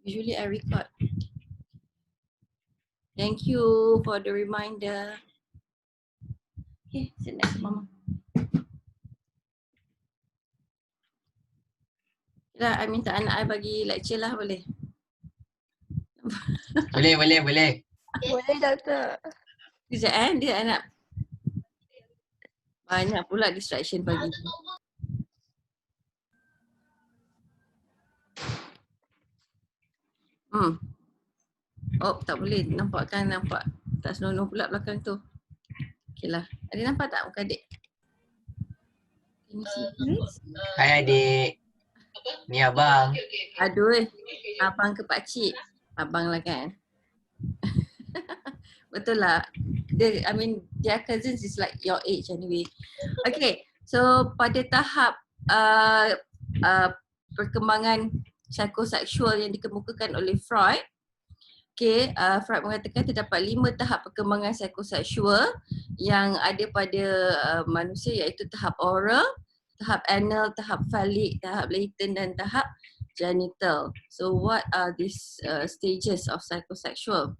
Usually I record. Thank you for the reminder. Okay, sit next to Mama. Lah, I minta anak I bagi lecture lah, boleh? Boleh. Boleh doktor. Kejap dia anak banyak pula distraction pagi ni. Oh, tak boleh. Nampak. Tak senonoh pula belakang tu. Okay lah. Adik nampak tak muka adik? Can you see please? Hai adik. Ni abang. Aduh, abang ke pakcik? Abang lah kan? Betul lah. Their cousins is like your age anyway. Okay, so pada tahap perkembangan psikoseksual yang dikemukakan oleh Freud, Freud mengatakan terdapat 5 tahap perkembangan psikoseksual yang ada pada manusia, iaitu tahap oral, tahap anal, tahap phallic, tahap latent dan tahap genital. So what are these stages of psychosexual?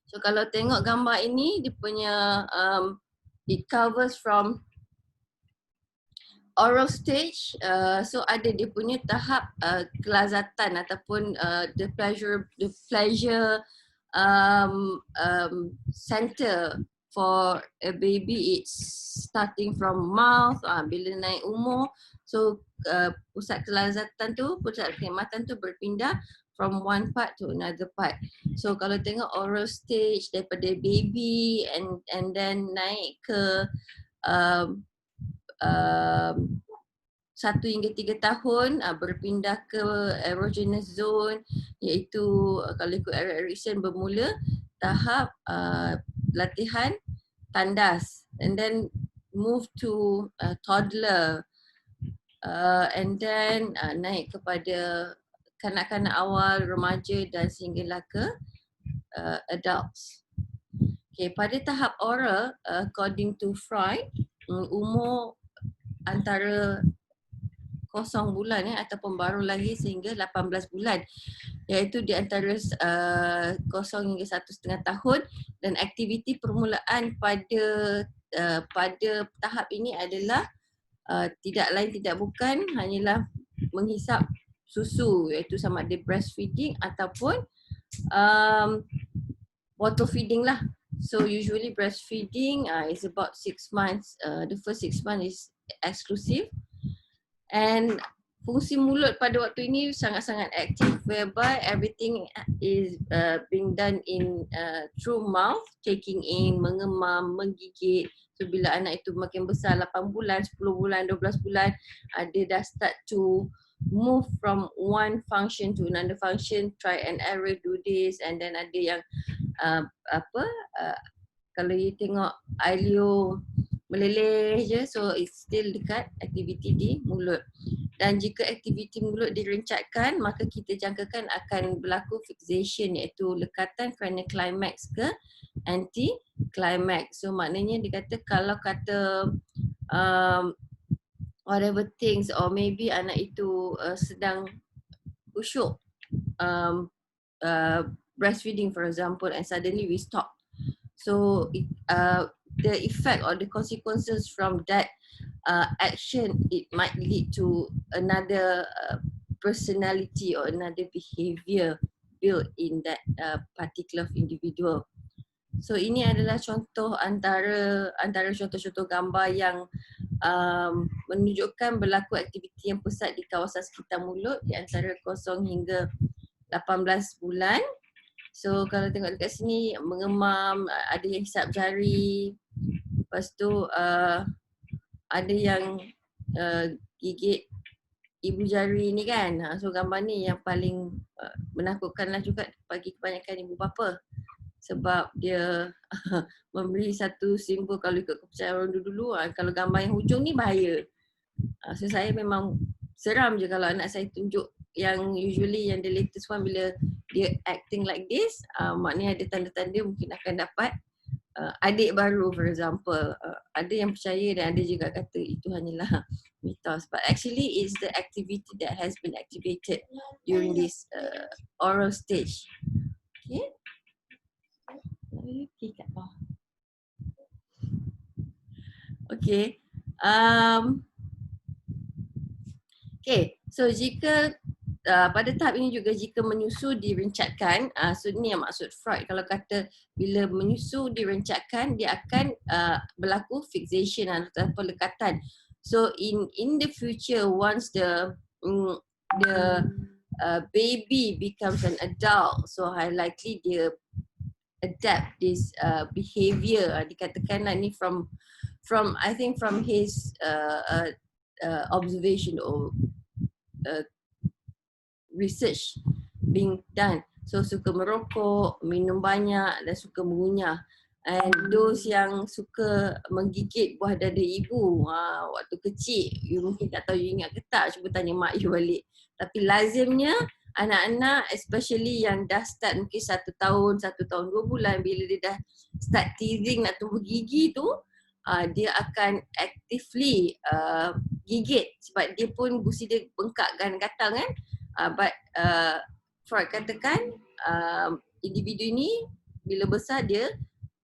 So kalau tengok gambar ini, dia punya it covers from oral stage, so ada dia punya tahap kelazatan ataupun the pleasure center for a baby. It's starting from mouth, bila naik umur, so pusat kelazatan tu, pusat kenikmatan tu berpindah from one part to another part. So kalau tengok oral stage daripada baby and then naik ke 1 hingga 3 tahun berpindah ke erogenous zone, iaitu kalau ikut Erikson bermula tahap latihan tandas, and then move to toddler, and then naik kepada kanak-kanak awal, remaja dan sehinggalah ke adults. Okay, pada tahap oral, according to Freud, umur antara 0 bulan ataupun baru lahir sehingga 18 bulan, iaitu di antara 0 hingga 1,5 tahun, dan aktiviti permulaan pada tahap ini adalah tidak lain tidak bukan hanyalah menghisap susu, iaitu sama ada breastfeeding ataupun bottle feeding lah. So usually breastfeeding is about 6 months. The first 6 months is exclusive, and fungsi mulut pada waktu ini sangat-sangat aktif, whereby everything is being done in through mouth, taking in, mengemam, menggigit. So bila anak itu makin besar, 8 bulan, 10 bulan, 12 bulan, dia dah start to move from one function to another function, try and error, do this, and then ada yang kalau you tengok Ailio meleleh je, so it's still dekat aktiviti di mulut. Dan jika aktiviti mulut direncatkan, maka kita jangkakan akan berlaku fixation, iaitu lekatan kerana climax ke anti-climax. So maknanya dia kata kalau kata whatever things, or maybe anak itu sedang khusyuk breastfeeding for example, and suddenly we stop. So the effect or the consequences from that action, it might lead to another personality or another behavior built in that particular individual. So ini adalah contoh antara contoh-contoh gambar yang menunjukkan berlaku aktiviti yang pusat di kawasan sekitar mulut di antara 0 hingga 18 bulan. So kalau tengok dekat sini, mengemam, ada yang hisap jari, lepas tu ada yang gigit ibu jari ni kan. So gambar ni yang paling menakutkan lah juga bagi kebanyakan ibu bapa, sebab dia memberi satu simbol, kalau ikut kepercayaan orang dulu, kalau gambar yang hujung ni bahaya. So saya memang seram je kalau anak saya tunjuk yang usually yang the latest one, bila dia acting like this, maknanya ada tanda-tanda mungkin akan dapat adik baru for example, ada yang percaya dan ada juga kata itu hanyalah mitos, but actually it's the activity that has been activated during this oral stage. Okay. Okay, kat bawah. Okay. Okay, so jika pada tahap ini juga jika menyusu direncatkan, so ni yang maksud Freud kalau kata bila menyusu direncatkan dia akan berlaku fixation atau lekatan. So in the future once the baby becomes an adult, so high likely dia adapt this behavior, dikatakanlah ni from I think from his observation or research being done. So suka merokok, minum banyak dan suka mengunyah. And those yang suka menggigit buah dada ibu waktu kecil, you mungkin tak tahu you ingat ke tak, cuba tanya mak you balik. Tapi lazimnya anak-anak especially yang dah start mungkin 1 tahun, 1 tahun 2 bulan, bila dia dah start teething nak tumbuh gigi tu, dia akan actively gigit sebab dia pun gusi dia bengkak dan gatal kan. But Freud katakan individu ini bila besar dia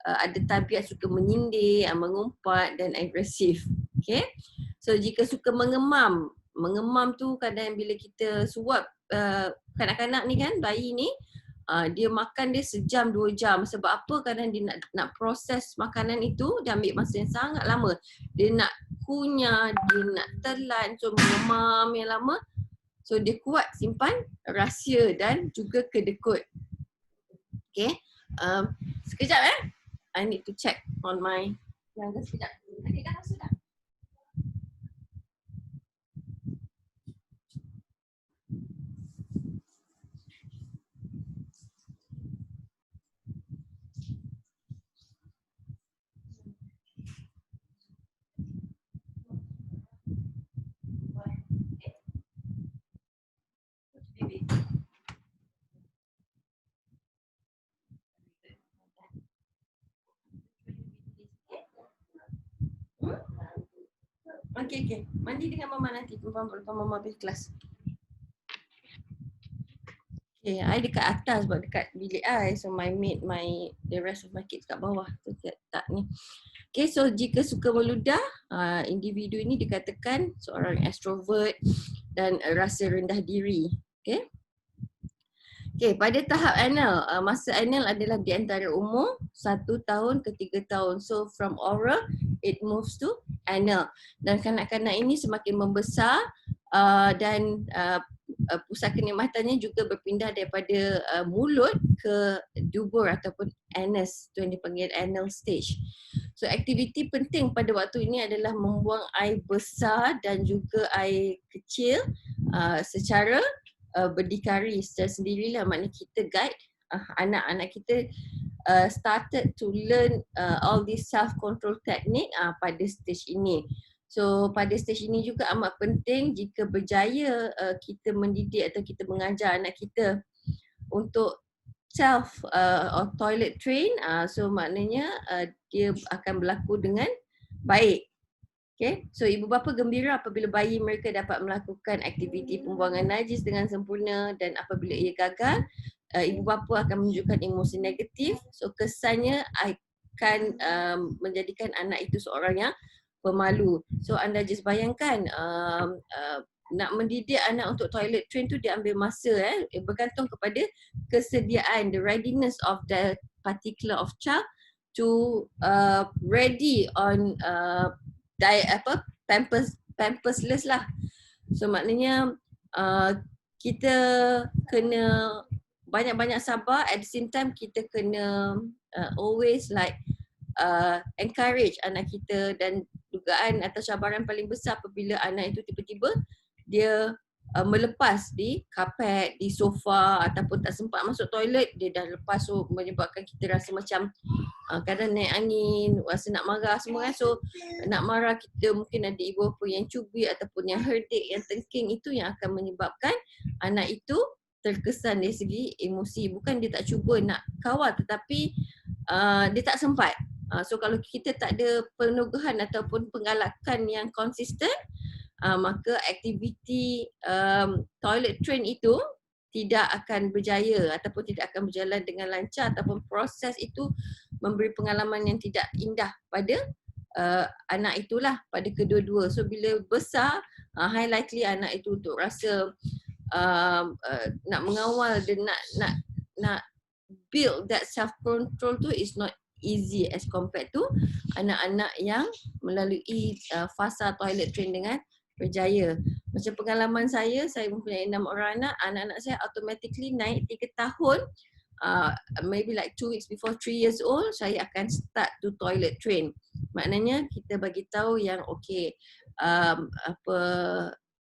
ada tabiat suka menyindir, mengumpat dan agresif. Okay. So jika suka mengemam tu kadang bila kita suap kanak-kanak ni kan, bayi ni, dia makan dia sejam 2 jam. Sebab apa? Kadang dia nak proses makanan itu, dia ambil masa yang sangat lama. Dia nak kunyah, dia nak telan, so mengemam yang lama. So dia kuat simpan rahsia dan juga kedekut. Okay. Sekejap I need to check on my younger sekejap. Adik dah masuk dah? Okay. Mandi dengan mama nanti lepas mama habis kelas. Okay, I dekat atas sebab dekat bilik I. So my maid, the rest of my kids kat bawah. So tak ni. Okay, so jika suka meludah, individu ini dikatakan seorang extrovert dan rasa rendah diri. Okay. Okay, pada tahap anal, masa anal adalah di antara umur 1 tahun ke 3 tahun. So from oral, it moves to anal. Dan kanak-kanak ini semakin membesar dan pusat kenikmatannya juga berpindah daripada mulut ke dubur ataupun anus, tu yang dipanggil anal stage. So aktiviti penting pada waktu ini adalah membuang air besar dan juga air kecil secara berdikari secara sendirilah. Maknanya kita guide anak-anak kita started to learn all this self-control technique pada stage ini. So pada stage ini juga amat penting jika berjaya kita mendidik atau kita mengajar anak kita untuk self or toilet train, so maknanya dia akan berlaku dengan baik. Okay, so ibu bapa gembira apabila bayi mereka dapat melakukan aktiviti pembuangan najis dengan sempurna, dan apabila ia gagal, ibu bapa akan menunjukkan emosi negatif. So kesannya akan menjadikan anak itu seorang yang pemalu. So anda just bayangkan nak mendidik anak untuk toilet train tu dia ambil masa, bergantung kepada kesediaan, the readiness of the particular of child to ready on pampersless lah. So maknanya kita kena banyak-banyak sabar, at the same time kita kena always like encourage anak kita. Dan dugaan atau cabaran paling besar apabila anak itu tiba-tiba dia melepas di kapet, di sofa ataupun tak sempat masuk toilet, dia dah lepas, so menyebabkan kita rasa macam kadang naik angin, rasa nak marah semua kan. So nak marah kita mungkin ada ibu bapa yang cubit ataupun yang herdik, yang tengking, itu yang akan menyebabkan anak itu terkesan dari segi emosi. Bukan dia tak cuba nak kawal tetapi dia tak sempat. So kalau kita tak ada peneguhan ataupun penggalakan yang konsisten, maka aktiviti toilet train itu tidak akan berjaya ataupun tidak akan berjalan dengan lancar, ataupun proses itu memberi pengalaman yang tidak indah pada anak itulah, pada kedua-dua. So bila besar, high likely anak itu untuk rasa nak mengawal dan nak build that self control tu is not easy as compared to anak-anak yang melalui fasa toilet train dengan berjaya. Macam pengalaman saya mempunyai 6 orang anak. Anak-anak saya automatically naik 3 tahun, maybe like 2 weeks before 3 years old, saya akan start to toilet train. Maknanya kita bagi tahu yang okay,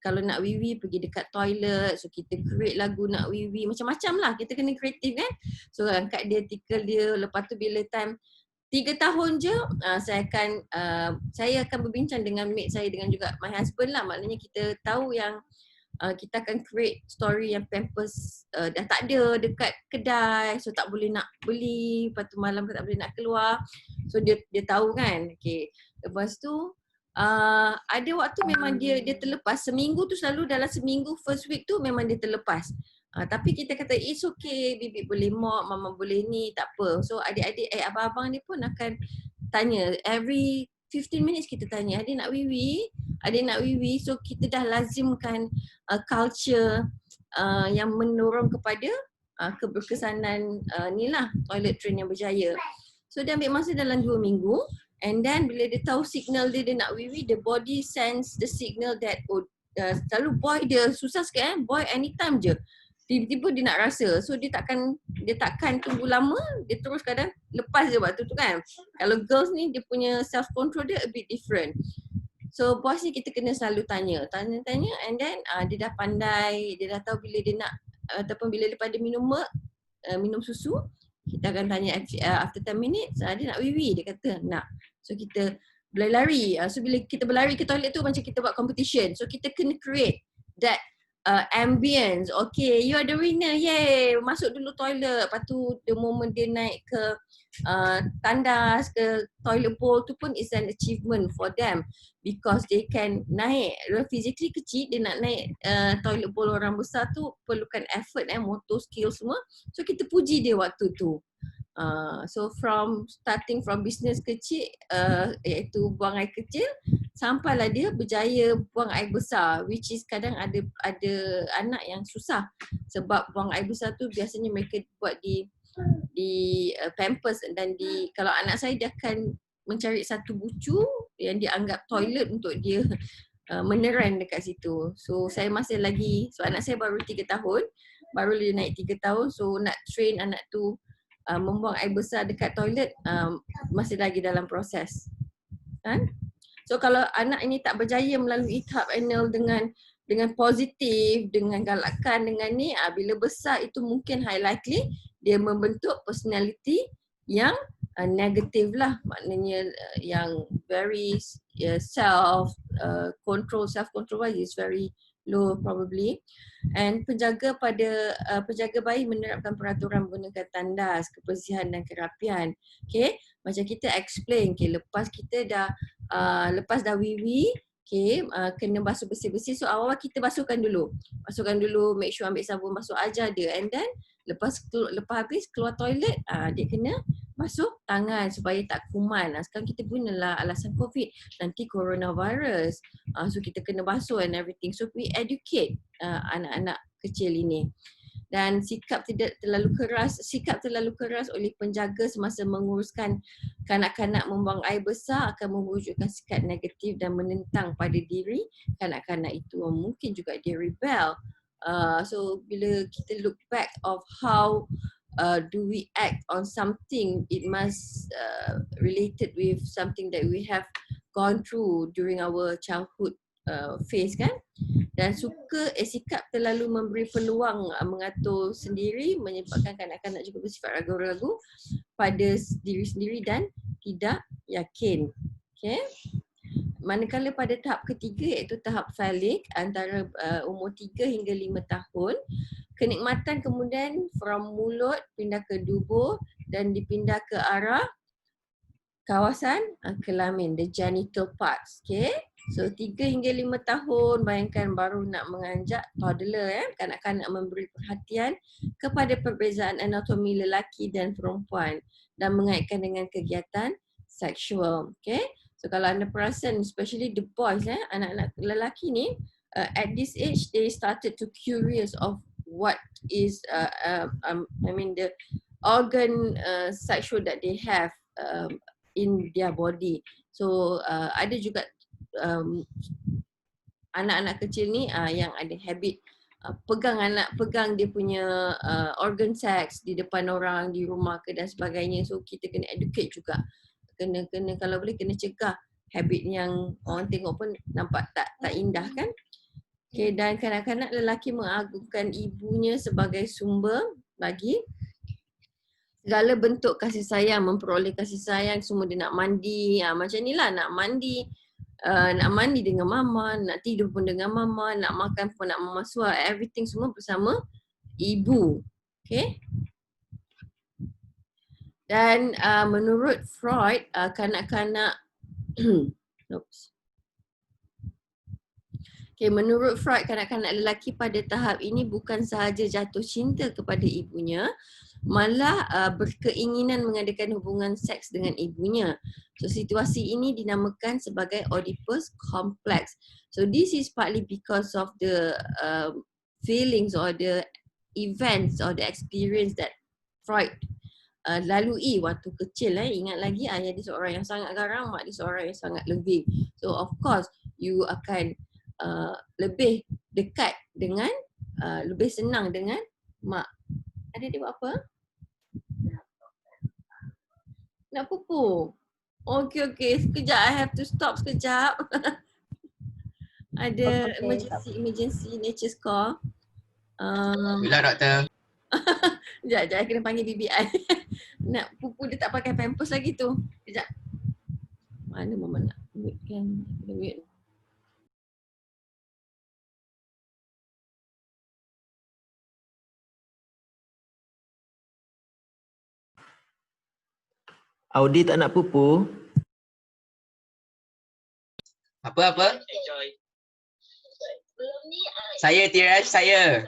kalau nak wiwi pergi dekat toilet, so kita create lagu nak wiwi, macam-macam lah, kita kena kreatif kan. So angkat dia, tickle dia, lepas tu bila time 3 tahun je, saya akan berbincang dengan mate saya, dengan juga my husband lah. Maknanya kita tahu yang kita akan create story yang Pampers dah tak ada dekat kedai, so tak boleh nak beli, lepas tu malam tak boleh nak keluar. So dia tahu kan. Okay. Lepas tu ada waktu memang dia terlepas. Seminggu tu selalu dalam seminggu first week tu memang dia terlepas. Tapi kita kata it's okay, bibi boleh mop, mama boleh ni, tak apa. So adik-adik, abang-abang ni pun akan tanya every 15 minutes, kita tanya adik nak wiwi, adik nak wiwi. So kita dah lazimkan culture yang mendorong kepada keberkesanan ni lah, toilet train yang berjaya. So dia ambil masa dalam 2 minggu, and then bila dia tahu signal dia nak wiwi, the body sense the signal that selalu boy dia susah sikit boy anytime je tiba-tiba dia nak rasa. So dia takkan tunggu lama, dia terus kadang lepas je waktu tu kan. Kalau girls ni dia punya self control dia a bit different. So boys ni kita kena selalu tanya, and then dia dah pandai, dia dah tahu bila dia nak, ataupun bila daripada minum milk, minum susu, kita akan tanya after 10 minutes, dia nak wiwi, dia kata nak. So kita berlari. So bila kita berlari ke toilet tu macam kita buat competition. So kita kena create that ambience. Okay, you are the winner, yay. Masuk dulu toilet. Lepas tu the moment dia naik ke tandas, ke toilet bowl tu pun is an achievement for them. Because they can naik, physically kecil, dia nak naik toilet bowl orang besar tu perlukan effort, motor skill semua. So kita puji dia waktu tu. So starting from business kecil, iaitu buang air kecil, sampailah dia berjaya buang air besar, which is kadang ada anak yang susah sebab buang air besar tu biasanya mereka buat di Pampers, dan kalau anak saya dia akan mencari satu bucu yang dia anggap toilet untuk dia meneran dekat situ. So saya masih lagi, so anak saya baru 3 tahun, baru dia naik 3 tahun, so nak train anak tu membuang air besar dekat toilet masih lagi dalam proses. Kan? So kalau anak ini tak berjaya melalui tahap anal dengan positif, dengan galakan, dengan ni, bila besar itu mungkin high likely dia membentuk personality yang negatif lah, maknanya yang very self control wise is very low probably. And penjaga bayi menerapkan peraturan menggunakan tandas, kebersihan dan kerapian. Okay, macam kita explain, okay, lepas dah wiwi, okay, kena basuh bersih-bersih. So awal-awal kita basuhkan dulu, make sure ambil sabun, basuh ajar dia, and then lepas habis keluar toilet, dia kena basuh tangan supaya tak kuman. Sekarang kita gunalah alasan COVID, nanti coronavirus, so kita kena basuh and everything. So we educate anak-anak kecil ini. Dan sikap terlalu keras oleh penjaga semasa menguruskan kanak-kanak membuang air besar akan mewujudkan sikap negatif dan menentang pada diri kanak-kanak itu. Mungkin juga dia rebel. So bila kita look back of how do we act on something, it must related with something that we have gone through during our childhood phase kan. Dan sikap terlalu memberi peluang mengatur sendiri menyebabkan kanak-kanak juga bersifat ragu-ragu pada diri sendiri dan tidak yakin. Okay. Manakala pada tahap ketiga, iaitu tahap falik, antara umur 3 hingga 5 tahun, kenikmatan kemudian from mulut pindah ke dubur dan dipindah ke arah kawasan kelamin, the genital parts. Okay. So 3 hingga 5 tahun, bayangkan baru nak menganjak toddler, kanak-kanak memberi perhatian kepada perbezaan anatomi lelaki dan perempuan dan mengaitkan dengan kegiatan seksual. Okay. So kalau anda perasan, especially the boys, anak-anak lelaki ni, at this age they started to curious of what is the organ sexual that they have in their body. So ada juga anak-anak kecil ni yang ada habit pegang dia punya organ sex di depan orang, di rumah ke dan sebagainya. So kita kena educate juga, kena kalau boleh kena cegah habit yang orang tengok pun nampak tak indah kan. Okay, dan kanak-kanak lelaki mengagungkan ibunya sebagai sumber bagi segala bentuk kasih sayang, memperoleh kasih sayang. Semua dia nak mandi, macam ni lah, nak mandi dengan mama, nak tidur pun dengan mama, nak makan pun nak mama suap, everything semua bersama ibu. Okay. Dan menurut Freud, kanak-kanak menurut Freud, kanak-kanak lelaki pada tahap ini bukan sahaja jatuh cinta kepada ibunya, malah berkeinginan mengadakan hubungan seks dengan ibunya. So situasi ini dinamakan sebagai Oedipus complex. So this is partly because of the feelings or the events or the experience that Freud lalui waktu kecil. Ingat lagi, ayah dia seorang yang sangat garang, mak dia seorang yang sangat lebih. So of course you akan lebih dekat dengan, lebih senang dengan mak. Adik dia buat apa? Nak pupu. Okay. Sekejap, I have to stop sekejap. Ada emergency nature's call. Bila doktor. Sekejap, I kena panggil BBI. Nak pupu dia tak pakai pampers lagi tu. Sekejap. Mana mama nak mute kan? Mute. Audi tak nak pupu? Apa? Saya Tiraj, saya.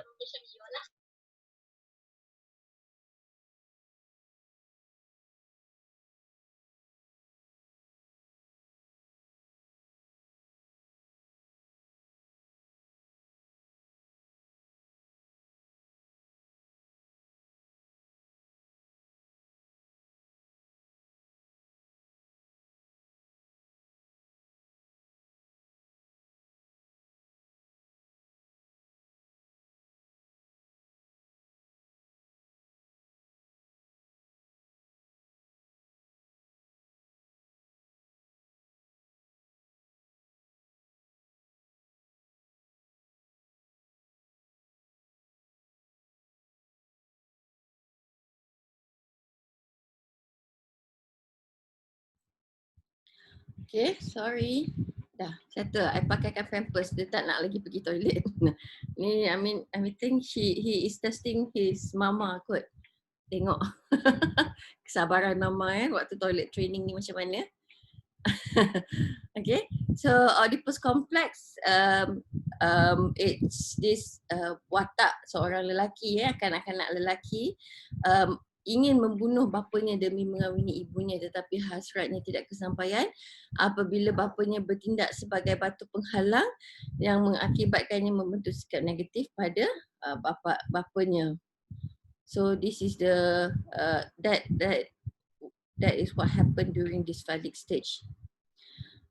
Okay, sorry. Dah, settle. I pakaikan pampers. Dia tak nak lagi pergi toilet. Ni, I think he is testing his mama kot. Tengok kesabaran mama waktu toilet training ni macam mana. Okay, so Oedipus complex, it's this watak seorang lelaki, kanak-kanak lelaki ingin membunuh bapanya demi mengawini ibunya, tetapi hasratnya tidak kesampaian apabila bapanya bertindak sebagai batu penghalang yang mengakibatkannya membentuk sikap negatif pada bapanya. So this is the that is what happened during this phallic stage.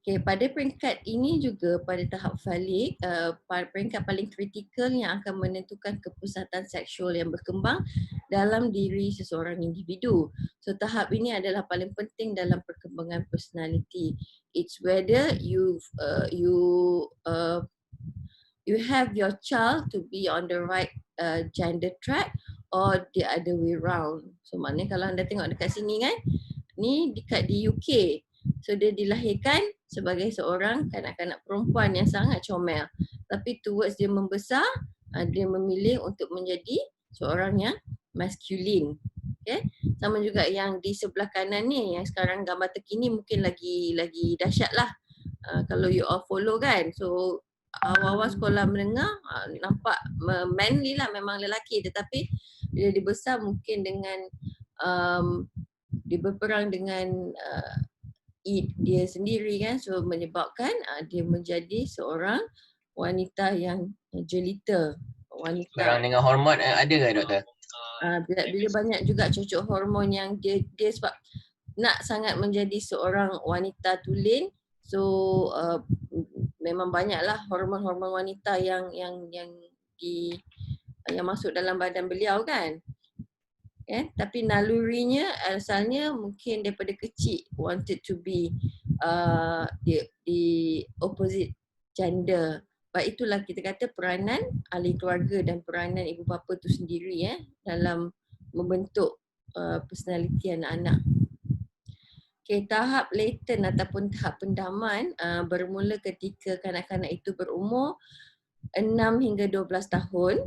Okay, pada peringkat ini juga, pada tahap falik, peringkat paling kritikal yang akan menentukan kepusatan seksual yang berkembang dalam diri seseorang individu. So tahap ini adalah paling penting dalam perkembangan personality. It's whether you have your child to be on the right gender track or the other way round. So maknanya kalau anda tengok dekat sini kan, ni dekat di UK. So dia dilahirkan sebagai seorang kanak-kanak perempuan yang sangat comel. Tapi towards dia membesar, dia memilih untuk menjadi seorang yang maskulin. Okay? Sama juga yang di sebelah kanan ni, yang sekarang gambar terkini mungkin lagi dahsyat lah. Kalau you all follow kan. So awal-awal sekolah menengah nampak manly lah, memang lelaki, tetapi bila dia besar mungkin dengan dia berperang dengan dia sendiri kan, so menyebabkan dia menjadi seorang wanita yang jelita, wanita. Barang dengan hormon ada ke doktor? Bila banyak juga cocok hormon yang dia sebab nak sangat menjadi seorang wanita tulen, so memang banyaklah hormon-hormon wanita yang masuk dalam badan beliau kan. Tapi nalurinya asalnya mungkin daripada kecil wanted to be the opposite gender. Sebab itulah kita kata peranan ahli keluarga dan peranan ibu bapa tu sendiri dalam membentuk personality anak-anak. Okay, tahap latent ataupun tahap pendaman bermula ketika kanak-kanak itu berumur 6 hingga 12 tahun.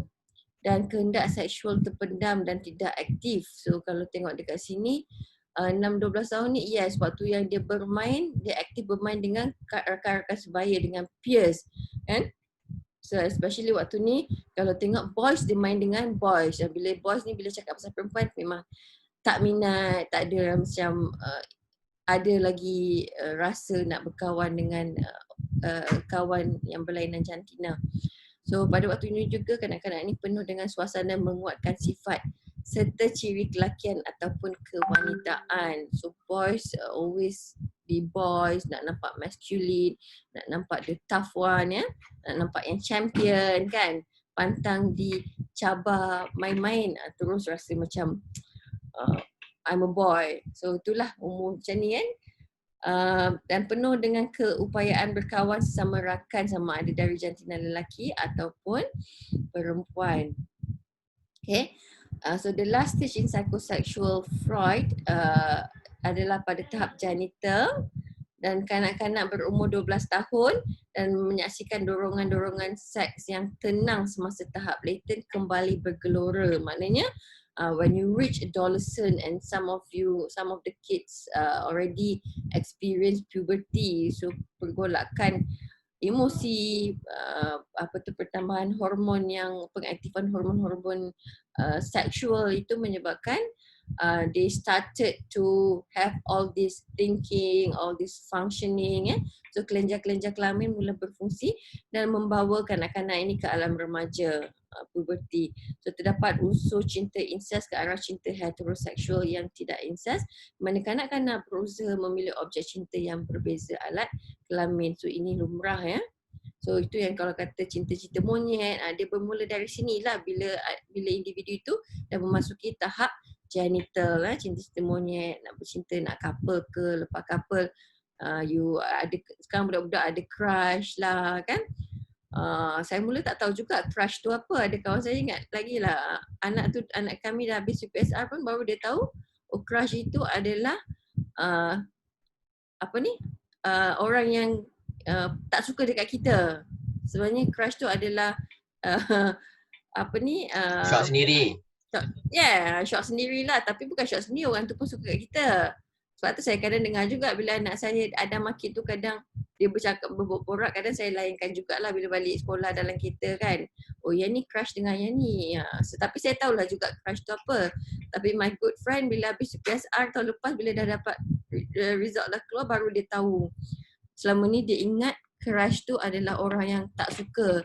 Dan kehendak seksual terpendam dan tidak aktif. So kalau tengok dekat sini 6-12 tahun ni, yes, waktu yang dia bermain, dia aktif bermain dengan rakan-rakan sebaya, dengan peers kan. So especially waktu ni kalau tengok boys, dia main dengan boys. Bila boys ni bila cakap pasal perempuan memang tak minat, tak ada macam ada lagi rasa nak berkawan dengan kawan yang berlainan jantina. So pada waktu ini juga kanak-kanak ni penuh dengan suasana menguatkan sifat serta ciri kelakian ataupun kewanitaan. So boys always be boys, nak nampak masculine, nak nampak the tough one nak nampak yang champion kan. Pantang dicabar main-main, terus rasa macam I'm a boy. So itulah umur macam ni kan. Dan penuh dengan keupayaan berkawan sesama rakan, sama ada dari jantina lelaki ataupun perempuan. Okay. So the last stage in psychosexual Freud adalah pada tahap genital, dan kanak-kanak berumur 12 tahun dan menyaksikan dorongan-dorongan seks yang tenang semasa tahap latent kembali bergelora. Maknanya when you reach adolescent and some of the kids already experience puberty, so pergolakan emosi, pertambahan hormon yang pengaktifan hormon-hormon seksual itu menyebabkan they started to have all this thinking, all this functioning. So kelenjar-kelenjar kelamin mula berfungsi dan membawa kanak-kanak ini ke alam remaja, puberti. So terdapat unsur cinta incest ke arah cinta heteroseksual yang tidak incest, mana kanak-kanak berusaha memilih objek cinta yang berbeza alat kelamin. So ini lumrah So itu yang kalau kata cinta-cinta monyet, dia bermula dari sinilah bila individu itu dah memasuki tahap genital, cinta-cinta monyet, nak bercinta, nak couple ke, lepas couple you ada, sekarang budak-budak ada crush lah kan. Saya mula tak tahu juga crush tu apa. Ada kawan saya ingat lagi lah, anak kami dah habis UPSR pun baru dia tahu crush itu adalah orang yang tak suka dekat kita. Sebenarnya crush tu adalah Shock sendiri. Shock sendirilah, tapi bukan shock sendiri, orang tu pun suka kat kita. Sebab tu saya kadang dengar juga bila anak saya ada makin tu, kadang dia bercakap berborak, kadang saya layankan jugalah bila balik sekolah dalam kereta kan. Oh yang ni crush dengan yang ni. Tapi saya tahulah juga crush tu apa. Tapi my good friend bila habis PSR tahun lepas, bila dah dapat result dah keluar, baru dia tahu. Selama ni dia ingat crush tu adalah orang yang tak suka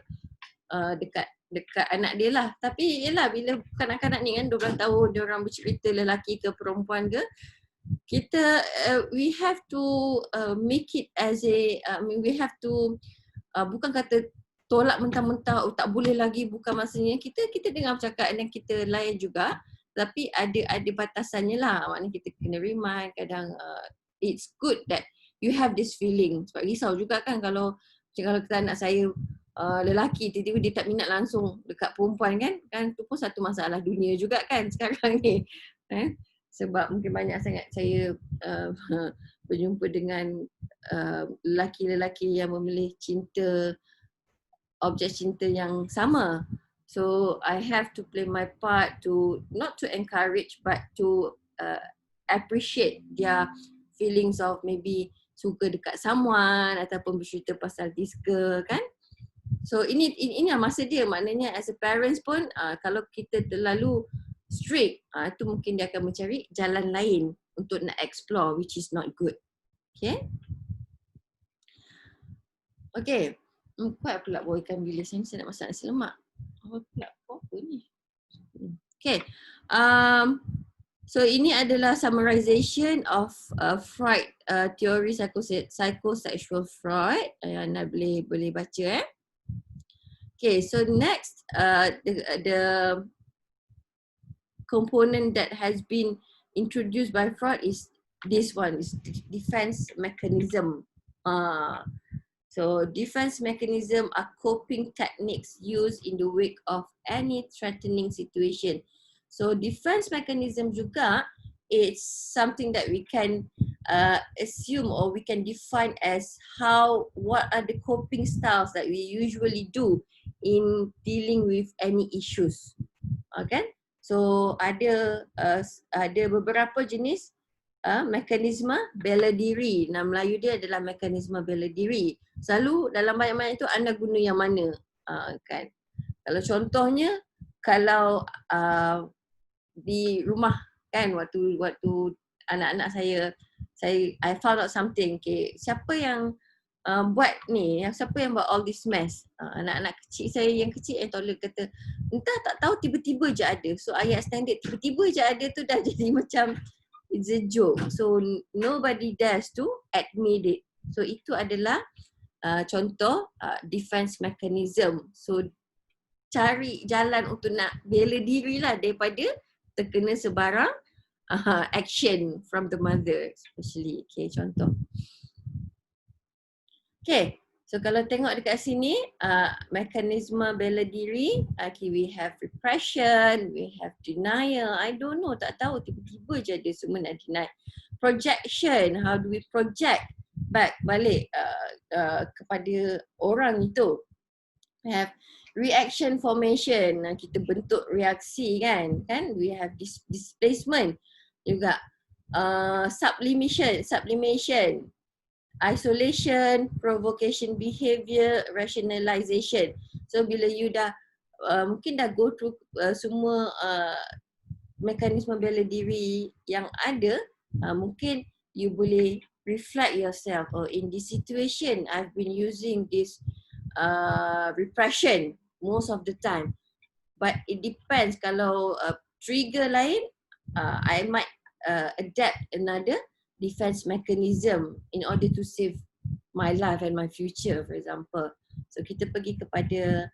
dekat anak dia lah. Tapi yelah, bila kanak-kanak ni kan 12 tahun, dia orang bercerita lelaki ke perempuan ke, kita we have to make it as we have to bukan kata tolak mentah-mentah, tak boleh lagi, bukan maksudnya. Kita dengar percakapan dan kita layan juga, tapi ada batasannya lah. Maknanya kita kena remind kadang it's good that you have this feeling. Sebab risau juga kan kalau kita anak saya lelaki tiba-tiba dia tak minat langsung dekat perempuan kan tu pun satu masalah dunia juga kan sekarang ni. Sebab mungkin banyak sangat saya berjumpa dengan lelaki-lelaki yang memilih objek cinta yang sama. So I have to play my part to not to encourage but to appreciate their feelings of maybe suka dekat someone ataupun bercerita pasal this girl kan. So ini masa dia, maknanya as a parents pun kalau kita terlalu strict, itu mungkin dia akan mencari jalan lain untuk nak explore, which is not good. Okay. Okay. Kuat pula bawa ikan bilis ni, saya nak masak nasi lemak. Apa ni? Okay. So ini adalah summarization of Freud, teori psychosexual Freud. Anda boleh baca. Okay, so next the component that has been introduced by Freud is this one, is defense mechanism. So defense mechanism are coping techniques used in the wake of any threatening situation. So defense mechanism juga, it's something that we can assume or we can define as what are the coping styles that we usually do in dealing with any issues. Okay, so ada beberapa jenis mekanisme bela diri. Nama Melayu dia adalah mekanisme bela diri. Selalu dalam banyak-banyak itu anda guna yang mana? Kan? Kalau contohnya, kalau di rumah kan, waktu anak-anak saya I found out something. Okay, siapa yang buat ni, siapa yang buat all this mess? Anak-anak kecil saya yang kecil yang toddler kata, entah tak tahu tiba-tiba je ada. So ayat standard tiba-tiba je ada tu dah jadi macam it's a joke. So nobody dares to admit it. So itu adalah contoh defense mechanism. So cari jalan untuk nak bela diri lah daripada terkena sebarang action from the mother especially. Okay, contoh. Okay, so kalau tengok dekat sini, mekanisme bela diri, okay, we have repression, we have denial. I don't know, tak tahu, tiba-tiba je ada semua nak deny. Projection, how do we project balik kepada orang itu. We have reaction formation, kita bentuk reaksi kan. We have displacement juga. Sublimation, isolation, provocation behavior, rationalization. So bila you dah mungkin dah go through semua mekanisme bela diri yang ada, mungkin you boleh reflect yourself, in this situation I've been using this repression most of the time, but it depends. Kalau trigger lain, I might adapt another defense mechanism in order to save my life and my future, for example. So kita pergi kepada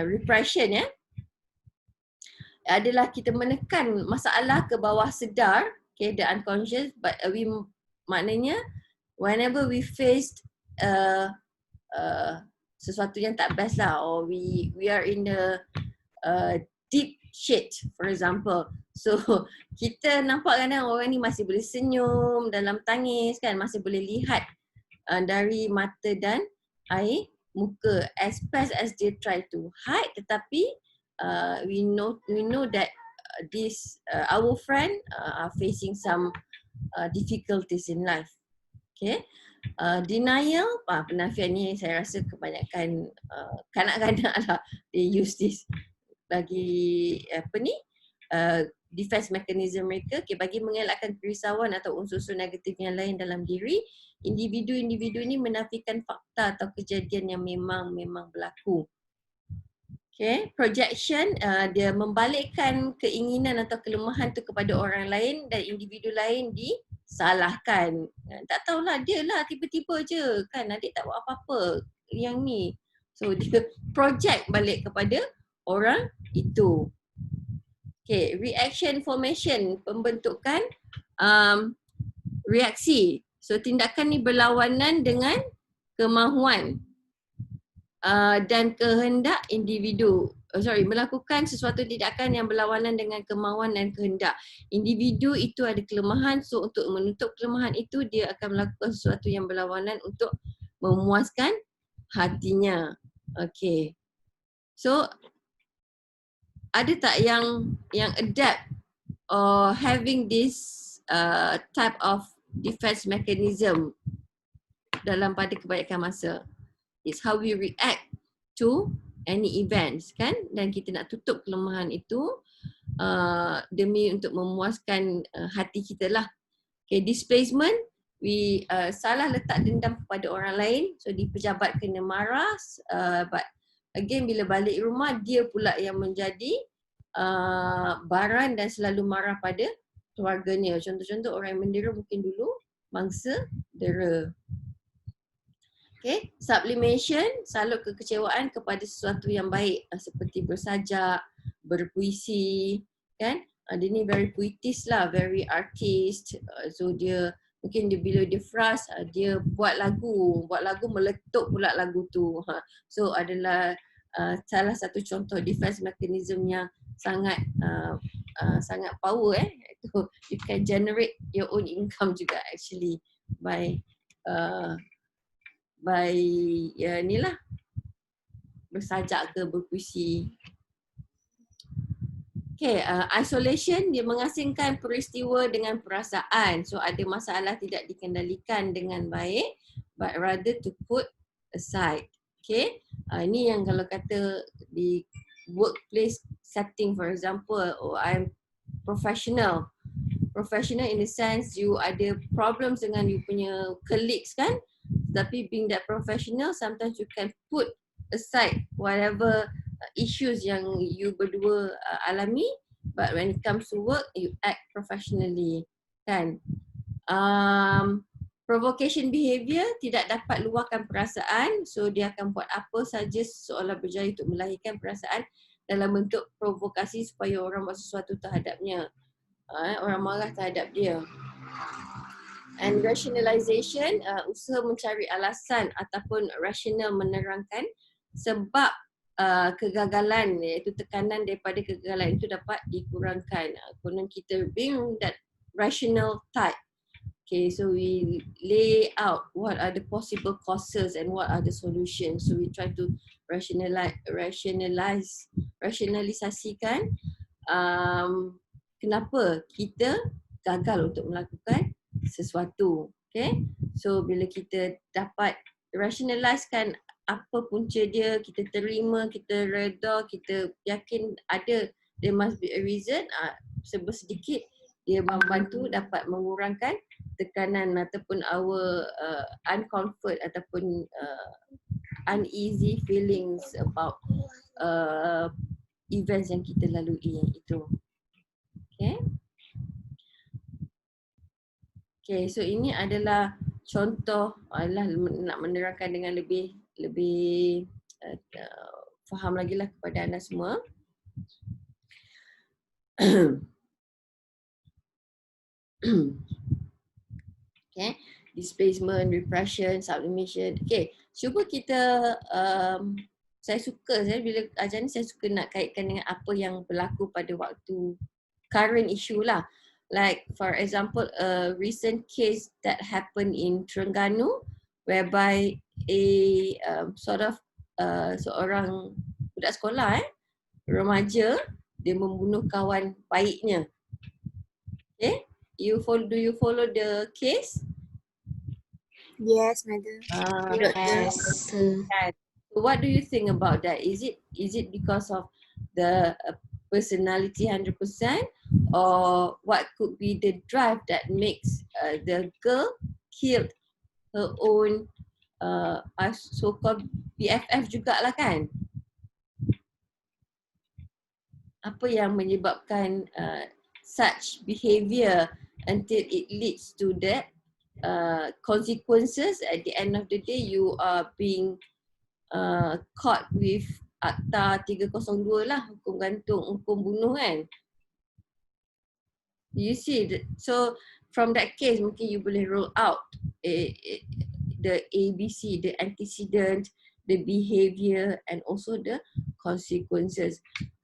repression ya. Adalah kita menekan masalah ke bawah sedar, okay, the unconscious, but maknanya whenever we faced sesuatu yang tak best lah, or we are in the deep shit, for example. So kita nampak kadang orang ni masih boleh senyum dalam tangis kan, masih boleh lihat dari mata dan air muka, as best as they try to hide, tetapi we know that this our friend are facing some difficulties in life. Okay. Denial, penafian ni saya rasa kebanyakan kanak-kanak lah, they use this bagi defense mechanism mereka, okay, bagi mengelakkan kerisauan atau unsur-unsur negatif yang lain dalam diri. Individu-individu ini menafikan fakta atau kejadian yang memang berlaku. Okay, projection, dia membalikkan keinginan atau kelemahan tu kepada orang lain dan individu lain disalahkan. Tak tahulah, dia lah tiba-tiba je kan, adik tak buat apa-apa yang ni. So dia project balik kepada orang itu. Okay, reaction formation, pembentukan reaksi. So tindakan ni berlawanan dengan kemahuan dan kehendak individu. Melakukan sesuatu tindakan yang berlawanan dengan kemahuan dan kehendak. Individu itu ada kelemahan, so untuk menutup kelemahan itu dia akan melakukan sesuatu yang berlawanan untuk memuaskan hatinya. Okay. So ada tak yang adapt or having this type of defense mechanism dalam pada kebanyakan masa. It's how we react to any events kan, dan kita nak tutup kelemahan itu demi untuk memuaskan hati kita lah. Okay, displacement, we salah letak dendam kepada orang lain, so di pejabat kena marah, but again bila balik rumah dia pula yang menjadi baran dan selalu marah pada keluarganya. Contoh-contoh orang yang mendera mungkin dulu mangsa dera. Okay, sublimation, salut kekecewaan kepada sesuatu yang baik seperti bersajak, berpuisi, kan? Dia ni very puitis lah, very artist. So dia mungkin bila dia frust, dia buat lagu meletup pula lagu tu. So adalah salah satu contoh defense mechanism yang sangat sangat power itu. You can generate your own income juga actually by inilah bersajak ke berpuisi. Okay, isolation dia mengasingkan peristiwa dengan perasaan. So ada masalah tidak dikendalikan dengan baik, but rather to put aside. Okay, ini yang kalau kata di workplace setting for example, I'm professional. Professional in the sense you ada problems dengan you punya colleagues kan, tapi being that professional sometimes you can put aside whatever issues yang you berdua alami, but when it comes to work you act professionally kan. Provocation behavior, tidak dapat luahkan perasaan, so dia akan buat apa saja seolah berjaya untuk melahirkan perasaan dalam bentuk provokasi supaya orang buat sesuatu terhadapnya, orang marah terhadap dia. And rationalization, usaha mencari alasan ataupun rasional menerangkan sebab kegagalan, iaitu tekanan daripada kegagalan itu dapat dikurangkan. Konon kita being that rational type. Okay, so we lay out what are the possible causes and what are the solutions. So we try to rationalisasikan kenapa kita gagal untuk melakukan sesuatu. Okay, so bila kita dapat rationalisekan apa punca dia, kita terima, kita reda, kita yakin ada, there must be a reason, sedikit dia membantu dapat mengurangkan tekanan ataupun our uncomfort ataupun uneasy feelings about events yang kita lalui itu. Okay. Okay, so ini adalah contoh, nak menerangkan dengan lebih faham lagi lah kepada anda semua. Okay, displacement, repression, sublimation. Okay, cuba kita, saya bila ajar ni saya suka nak kaitkan dengan apa yang berlaku pada waktu current issue lah. Like for example, a recent case that happened in Terengganu whereby a sort of seorang budak sekolah remaja, dia membunuh kawan baiknya. Okay, do you follow the case? Yes, madam. Yes. So what do you think about that? Is it because of the personality 100%, or what could be the drive that makes the girl killed her own so-called BFF jugalah kan? Apa yang menyebabkan such behavior until it leads to that consequences? At the end of the day, you are being caught with Akta 302 lah, hukum gantung, hukum bunuh kan. You see, so from that case mungkin you boleh roll out the ABC, the antecedent, the behavior and also the consequences.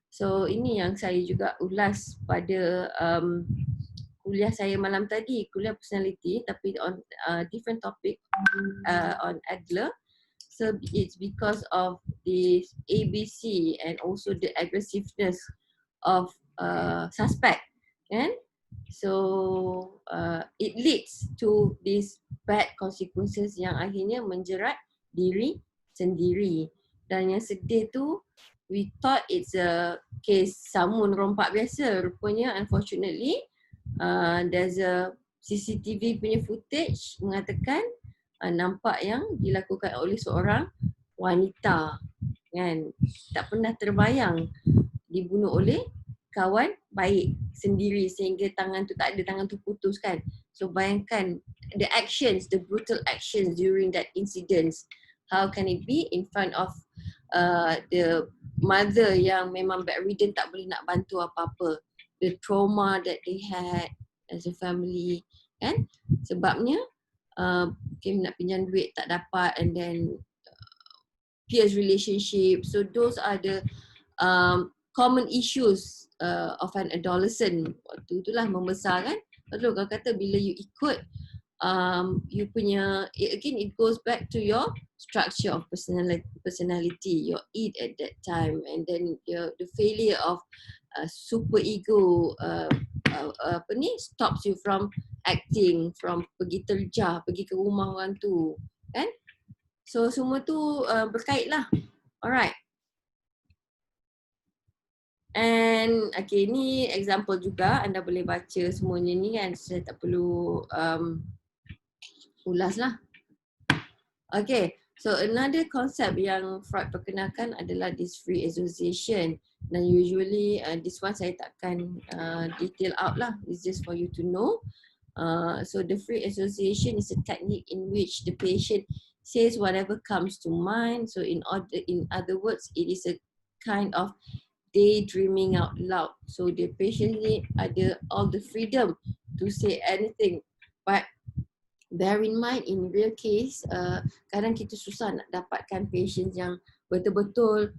So ini yang saya juga ulas pada kuliah saya malam tadi, kuliah personality tapi on different topic on Adler. So it's because of the ABC and also the aggressiveness of suspect. Kan? So it leads to these bad consequences yang akhirnya menjerat diri sendiri. Dan yang sedih tu, we thought it's a case samun rompak biasa. Rupanya unfortunately there's a CCTV punya footage mengatakan nampak yang dilakukan oleh seorang wanita, kan. Tak pernah terbayang dibunuh oleh kawan baik sendiri sehingga tangan tu tak ada, tangan tu putus, kan. So bayangkan the actions, the brutal actions during that incident. How can it be in front of the mother yang memang bedridden, tak boleh nak bantu apa-apa. The trauma that they had as a family, kan. Sebabnya Kim nak pinjam duit tak dapat, and then peers relationship. So those are the common issues of an adolescent. Waktu itulah membesar, kan. Lalu kau kata bila you ikut you punya, again it goes back to your structure of personality, your id at that time, and then the failure of super ego apa ni, stops you from acting, from pergi terjah, pergi ke rumah orang tu, kan. So semua tu berkait lah. Alright. And okay, ni example juga, anda boleh baca semuanya ni, kan. Saya tak perlu ulas lah. Okay, so another concept yang Freud perkenalkan adalah this free association. Dan usually this one saya takkan detail out lah, it's just for you to know. So the free association is a technique in which the patient says whatever comes to mind. So in other words, it is a kind of daydreaming out loud. So the patient ni ada all the freedom to say anything. But bear in mind, in real case, kadang kita susah nak dapatkan patient yang betul-betul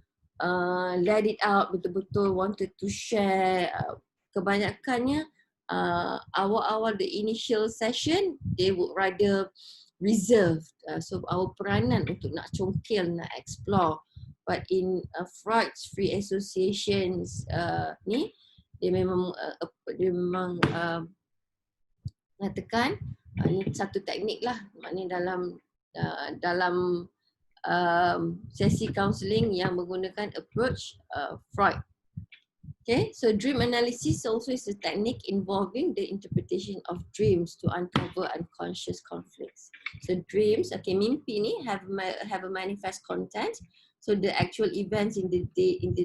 let it out, betul-betul wanted to share. Kebanyakannya awal-awal the initial session, they would rather reserved. So our peranan untuk nak congkil, nak explore. But in Freud's free associations ni, dia memang mengatakan ini satu teknik lah, maknanya dalam sesi counselling yang menggunakan approach Freud. Okay, so dream analysis also is a technique involving the interpretation of dreams to uncover unconscious conflicts. So dreams, okay, mimpi ni have a manifest content. So the actual events in the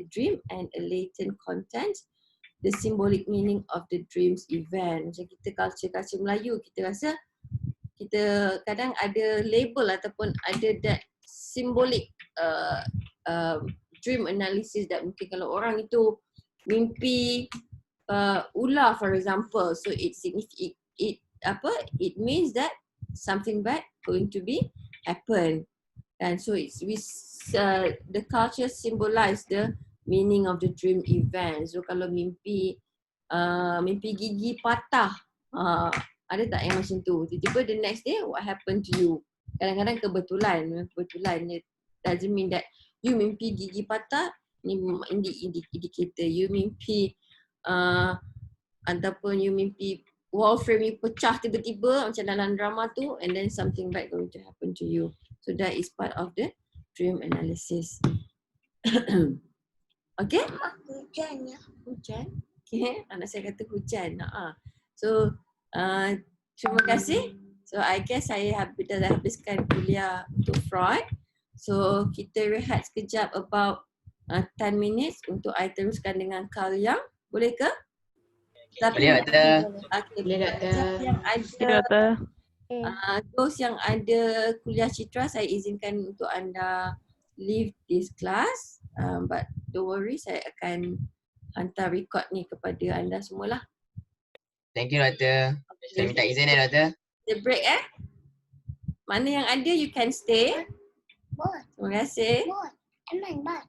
dream and a latent content, the symbolic meaning of the dreams event. Macam kita culture Melayu, kita rasa kita kadang ada label ataupun ada that symbolic dream analysis that mungkin kalau orang itu mimpi ular, for example, so it means that something bad going to be happen. And so the culture symbolize the meaning of the dream event. So kalau mimpi gigi patah, ada tak yang macam tu? Tiba-tiba the next day, what happened to you? Kadang-kadang kebetulan, it doesn't mean that you mimpi gigi patah, ni indicator. You mimpi ataupun you mimpi wall frame you pecah tiba-tiba macam dalam drama tu, and then something bad going to happen to you. So that is part of the dream analysis. Okay? Hujan ya. Hujan? Okay, anak saya kata hujan. So, terima kasih. So, I guess saya dah habiskan kuliah untuk Freud. So, kita rehat sekejap about 10 minutes untuk I teruskan dengan Carl Jung. Boleh ke? Boleh, Doktor. Okay, Boleh, Doktor. yang ada, those yang ada kuliah citra, saya izinkan untuk anda leave this class. But don't worry, saya akan hantar record ni kepada anda semualah. Thank you, Doktor. Saya minta izin Doktor. The break Mana yang ada you can stay. Boleh. Terima kasih. Boleh. Emang,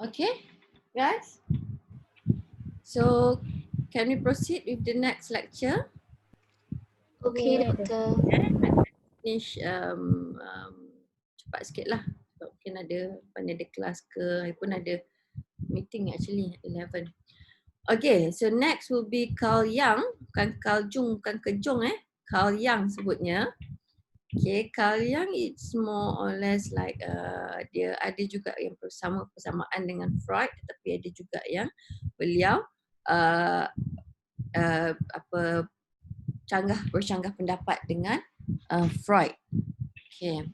Okay, guys. So can we proceed with the next lecture? Okay, doktor. Finish cepat sikit lah. Sebab mungkin ada mana ada kelas ke, I pun ada meeting actually 11. Okay, so next will be Carl Jung, bukan Carl Jung, bukan Kejung Carl Jung sebutnya. Okay, Carl Jung it's more or less like dia ada juga yang persamaan dengan Freud, tetapi ada juga yang beliau bercanggah pendapat dengan Freud. Okay.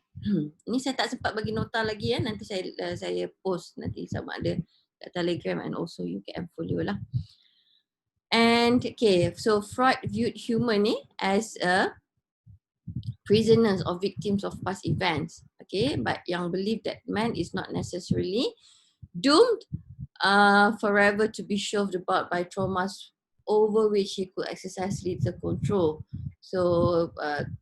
Ini saya tak sempat bagi nota lagi nanti saya post nanti sama ada kat Telegram and also you can follow lah. And okay, so Freud viewed human as a prisoners or victims of past events. Okay, but yang believe that man is not necessarily doomed forever to be shoved about by traumas over which he could exercise little control. So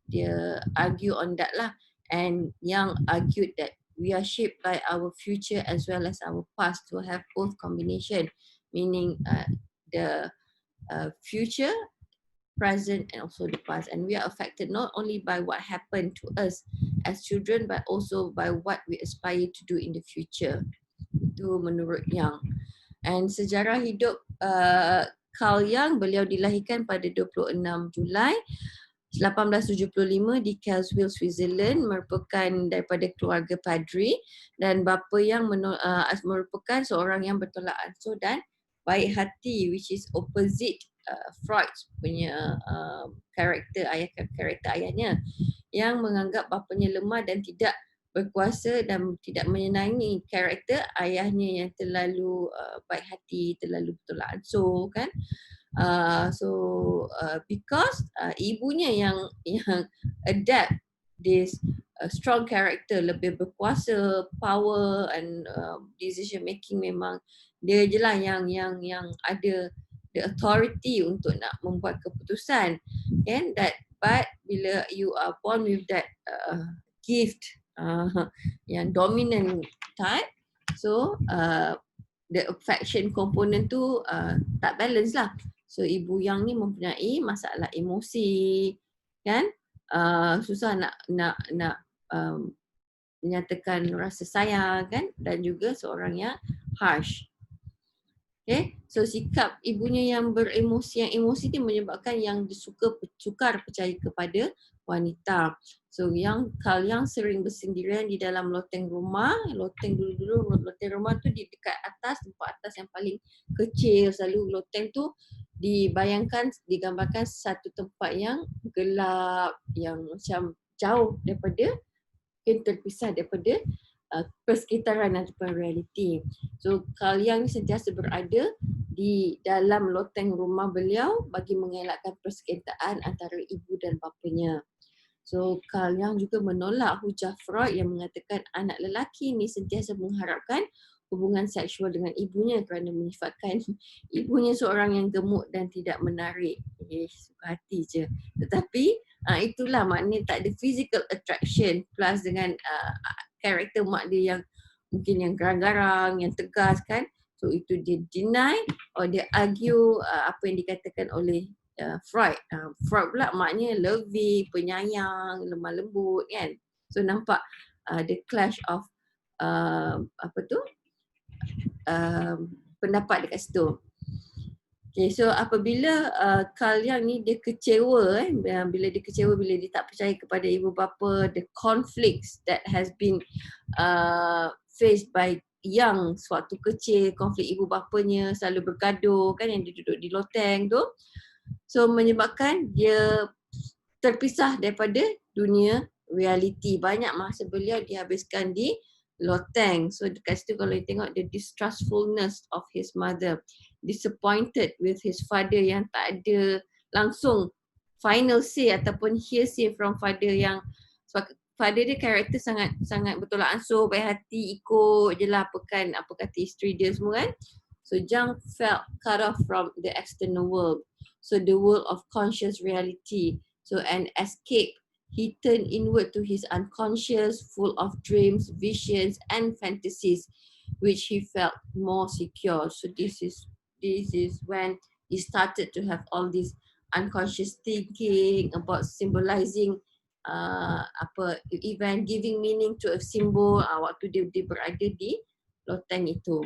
dia argue on that lah, and Young argued that we are shaped by our future as well as our past to have both combination, meaning the future, present and also the past, and we are affected not only by what happened to us as children but also by what we aspire to do in the future. Itu menurut Young. And sejarah hidup Carl Jung, beliau dilahirkan pada 26 Julai 1875 di Karlsruhe, Switzerland, merupakan daripada keluarga padri, dan bapa yang merupakan seorang yang bertolak ansur dan baik hati, which is opposite Freud punya karakter ayahnya, yang menganggap bapanya lemah dan tidak berkuasa dan tidak menyenangi karakter ayahnya yang terlalu baik hati, terlalu bertolak ansur kan. Because ibunya yang adapt this strong character, lebih berkuasa, power and decision making, memang dia je lah yang ada the authority untuk nak membuat keputusan, kan. That but bila you are born with that gift yang dominant type, so the affection component tu tak balance lah. So ibu yang ni mempunyai masalah emosi, kan, susah nak menyatakan rasa sayang, kan, dan juga seorang yang harsh. Okay, so sikap ibunya yang emosi ni menyebabkan yang sukar percaya kepada wanita. So Carl Jung sering bersendirian di dalam loteng rumah. Loteng rumah tu di dekat atas, tempat atas yang paling kecil. Selalu loteng tu digambarkan satu tempat yang gelap, yang macam jauh daripada, terpisah daripada persekitaran ataupun realiti. So Carl Jung sentiasa berada di dalam loteng rumah beliau bagi mengelakkan persekitaran antara ibu dan bapanya. So Carl Jung juga menolak hujah Freud yang mengatakan anak lelaki ni sentiasa mengharapkan hubungan seksual dengan ibunya kerana menyifatkan ibunya seorang yang gemuk dan tidak menarik. Suka hati je. Tetapi itulah maknanya tak ada physical attraction, plus dengan karakter mak dia yang mungkin yang garang-garang, yang tegas, kan. So itu dia deny or dia argue apa yang dikatakan oleh Freud. Freud pula maknya loving, penyayang, lemah lembut, kan. So nampak the clash of pendapat dekat situ. Okay, so apabila Carl Jung ni dia kecewa, bila dia tak percaya kepada ibu bapa, the conflicts that has been faced by Jung sewaktu kecil, konflik ibu bapanya selalu bergaduh, kan, yang dia duduk di loteng tu. So menyebabkan dia terpisah daripada dunia realiti. Banyak masa beliau dihabiskan di loteng. So dekat situ kalau you tengok the distrustfulness of his mother, disappointed with his father yang tak ada langsung final say ataupun hearsay from father, yang sebab father dia karakter sangat bertolak ansur, baik hati, ikut je lah apa kata isteri dia semua, kan. So Jung felt cut off from the external world, so the world of conscious reality. So an escape, he turned inward to his unconscious, full of dreams, visions and fantasies. which he felt more secure. So this is when he started to have all this unconscious thinking about symbolizing event, giving meaning to a symbol waktu dia berada di loteng itu.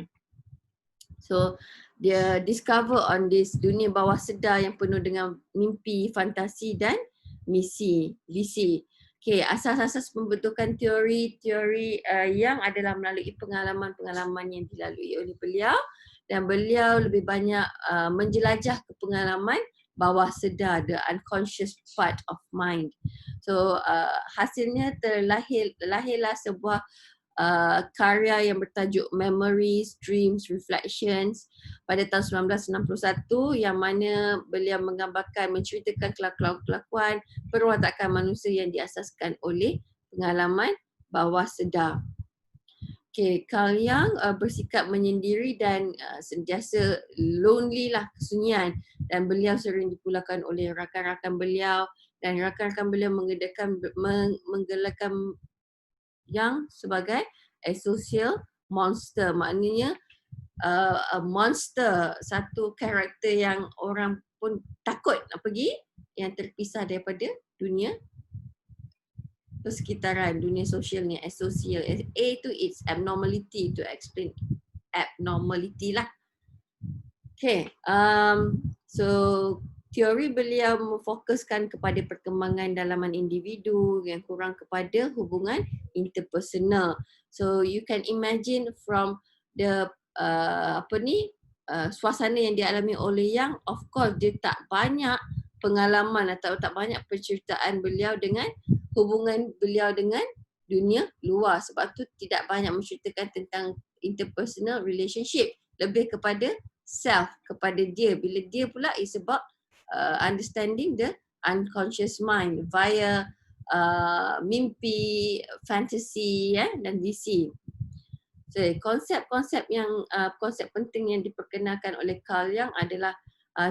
So dia discover on this dunia bawah sedar yang penuh dengan mimpi, fantasi dan visi. Okay, asas-asas pembentukan teori yang adalah melalui pengalaman-pengalaman yang dilalui oleh beliau, dan beliau lebih banyak menjelajah ke pengalaman bawah sedar, the unconscious part of mind. So hasilnya lahirlah sebuah karya yang bertajuk Memories, Dreams, Reflections pada tahun 1961, yang mana beliau menggambarkan, menceritakan kelakuan perwatakan manusia yang diasaskan oleh pengalaman bawah sedar. Okay, Carl Jung bersikap menyendiri dan sentiasa lonely lah, kesunyian, dan beliau sering dipulangkan oleh rakan-rakan beliau, dan rakan-rakan beliau menggelarkan Jung sebagai a social monster. Maknanya a monster, satu karakter yang orang pun takut nak pergi, yang terpisah daripada dunia persekitaran, dunia sosialnya, asocial. A tu it's abnormality, to explain abnormality lah. Okay, so teori beliau memfokuskan kepada perkembangan dalaman individu yang kurang kepada hubungan interpersonal. So you can imagine from the suasana yang dialami oleh Jung, of course dia tak banyak pengalaman atau tak banyak penceritaan beliau dengan hubungan beliau dengan dunia luar. Sebab tu tidak banyak menceritakan tentang interpersonal relationship, lebih kepada self, kepada dia. Bila dia pula is about understanding the unconscious mind via mimpi, fantasy dan visi. So konsep-konsep yang konsep penting yang diperkenalkan oleh Carl Jung adalah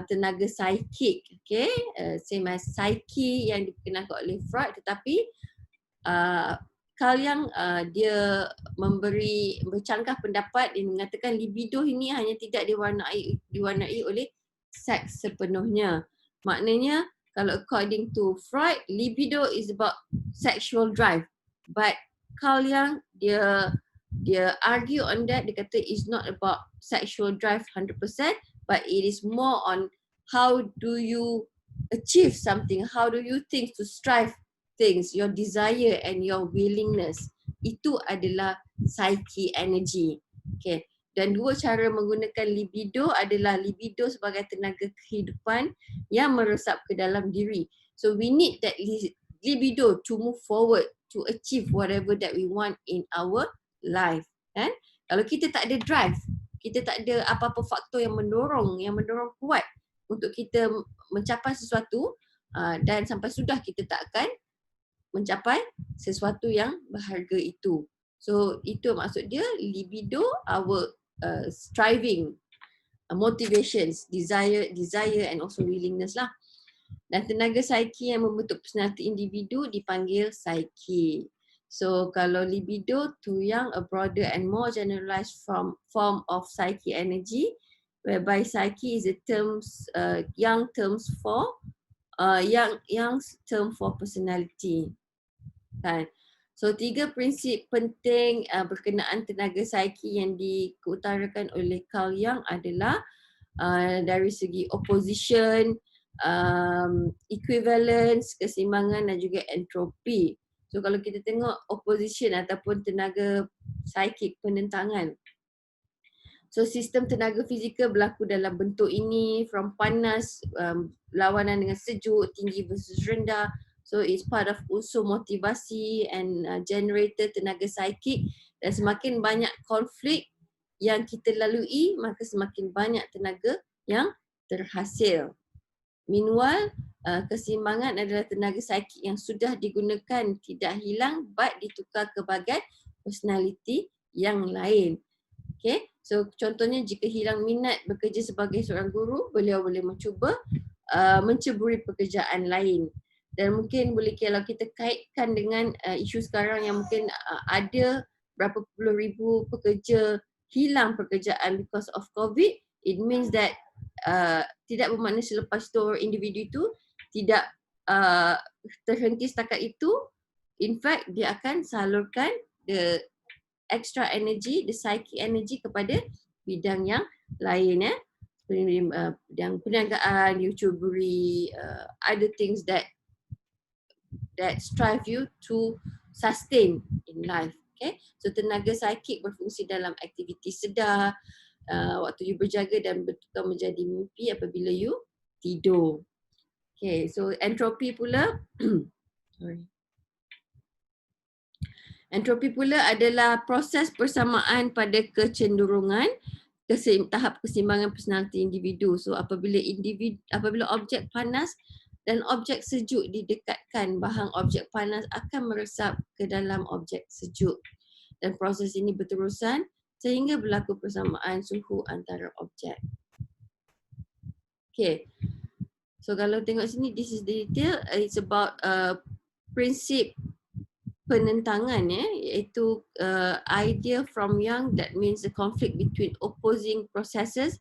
tenaga psikik, okay, same as psyche yang diperkenalkan oleh Freud, tetapi Carl Jung dia bercanggah pendapat, dia mengatakan libido ini hanya tidak diwarnai oleh seks sepenuhnya. Maknanya kalau according to Freud, libido is about sexual drive, but Carl Jung dia argue on that. Dia kata it's not about sexual drive 100%, but it is more on how do you achieve something, how do you think to strive things, your desire and your willingness. Itu adalah psyche energy. Okay. Dan dua cara menggunakan libido adalah libido sebagai tenaga kehidupan yang meresap ke dalam diri. So we need that libido to move forward, to achieve whatever that we want in our life. Kan? Kalau kita tak ada drive, kita tak ada apa-apa faktor yang mendorong kuat untuk kita mencapai sesuatu, dan sampai sudah kita tak akan mencapai sesuatu yang berharga itu. So itu maksud dia libido, our striving, motivations, desire and also willingness lah. Dan tenaga psyche yang membentuk personality individu dipanggil psyche. So kalau libido to Jung, a broader and more generalized form of psyche energy, whereby psyche is a Jung's term for personality. Kan? So 3 prinsip penting berkenaan tenaga psyche yang diutarakan oleh Carl Jung adalah dari segi opposition, equivalence, keseimbangan dan juga entropi. So kalau kita tengok opposition ataupun tenaga psikik, penentangan. So sistem tenaga fizikal berlaku dalam bentuk ini, from panas, lawanan dengan sejuk, tinggi versus rendah. So it's part of unsur motivasi and generator tenaga psikik, dan semakin banyak konflik yang kita lalui, maka semakin banyak tenaga yang terhasil. Meanwhile, keseimbangan adalah tenaga psikik yang sudah digunakan, tidak hilang but ditukar ke bahagian personality yang lain. Okay, so contohnya jika hilang minat bekerja sebagai seorang guru, beliau boleh mencuba menceburi pekerjaan lain. Dan mungkin boleh kalau kita kaitkan dengan isu sekarang yang mungkin ada berapa puluh ribu pekerja hilang pekerjaan because of COVID, it means that tidak bermakna selepas itu individu itu tidak terhenti setakat itu. In fact, dia akan salurkan the extra energy, the psychic energy kepada bidang yang lain, bidang perniagaan, YouTubery, other things that strive you to sustain in life. Okay, so tenaga psikik berfungsi dalam aktiviti sedar, waktu you berjaga dan bertukar menjadi mimpi apabila you tidur. Okay, so entropi pula sorry. Entropi pula adalah proses persamaan pada kecenderungan tahap keseimbangan personaliti individu. So apabila objek panas dan objek sejuk didekatkan, bahang objek panas akan meresap ke dalam objek sejuk. Dan proses ini berterusan sehingga berlaku persamaan suhu antara objek. Okay. So kalau tengok sini, this is the detail. It's about prinsip penentangan, iaitu idea from Jung that means the conflict between opposing processes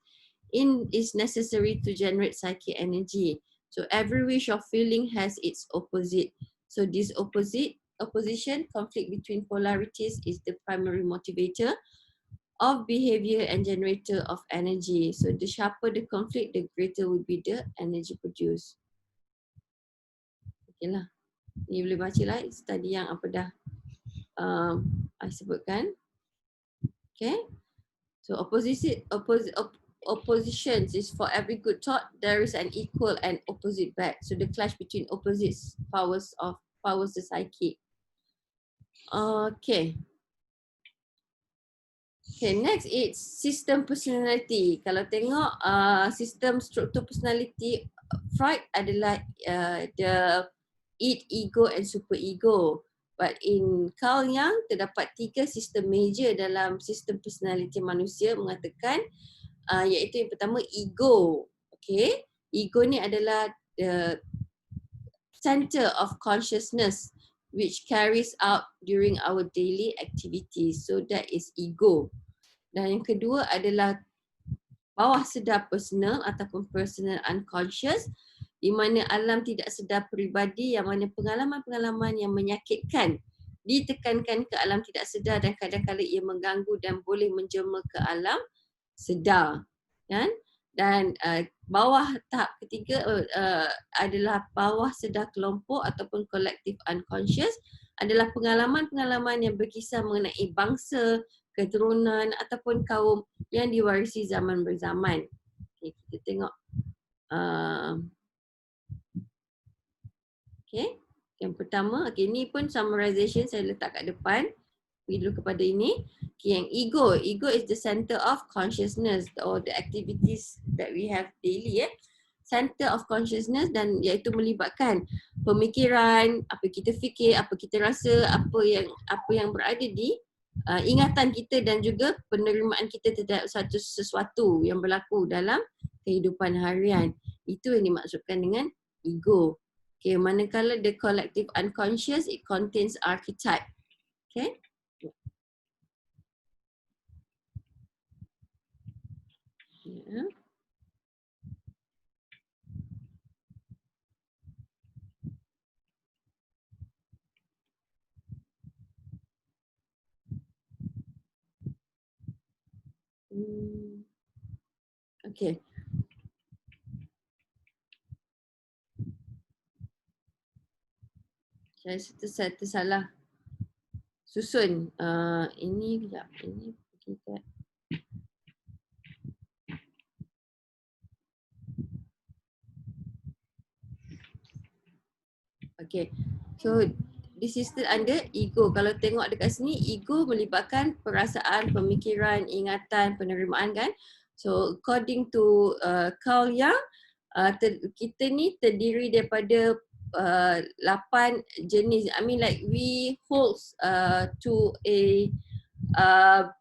is necessary to generate psychic energy. So every wish or feeling has its opposite. So this opposition, conflict between polarities, is the primary motivator of behavior and generator of energy. So the sharper the conflict, the greater will be the energy produced. Okay lah. Ni boleh baca lah tadi yang apa dah I sebutkan. Okay. So oppositions is for every good thought there is an equal and opposite back. So the clash between opposites powers the psyche. Okay. Okay, next is system personality. Kalau tengok sistem struktur personality, Freud adalah the id, ego and super ego. But in Carl Jung terdapat 3 sistem major dalam sistem personality manusia, mengatakan iaitu yang pertama ego. Okay, ego ni adalah the center of consciousness which carries out during our daily activities. So that is ego. Dan yang kedua adalah bawah sedar personal ataupun personal unconscious, di mana alam tidak sedar peribadi, yang mana pengalaman-pengalaman yang menyakitkan ditekankan ke alam tidak sedar dan kadang-kadang ia mengganggu dan boleh menjelma ke alam sedar. Kan? Dan bawah tahap ketiga adalah bawah sedar kelompok ataupun collective unconscious, adalah pengalaman-pengalaman yang berkisah mengenai bangsa, keturunan ataupun kaum yang diwarisi zaman berzaman. Okay, kita tengok. Okay, yang pertama, okay, ni pun summarization saya letak kat depan. Pergi dulu kepada ini. Okay, yang ego is the center of consciousness or the activities that we have daily. Center of consciousness, dan iaitu melibatkan pemikiran, apa kita fikir, apa kita rasa, apa yang berada di ingatan kita dan juga penerimaan kita terhadap sesuatu yang berlaku dalam kehidupan harian. Itu yang dimaksudkan dengan ego. Okay, manakala the collective unconscious, it contains archetype. Okay. Yeah. Okay. Saya tersalah susun. Ini kejap. Ini kita. Okay. So this is still under ego. Kalau tengok dekat sini, ego melibatkan perasaan, pemikiran, ingatan, penerimaan kan. So according to Carl Jung, kita ni terdiri daripada 8 jenis. I mean like we hold to a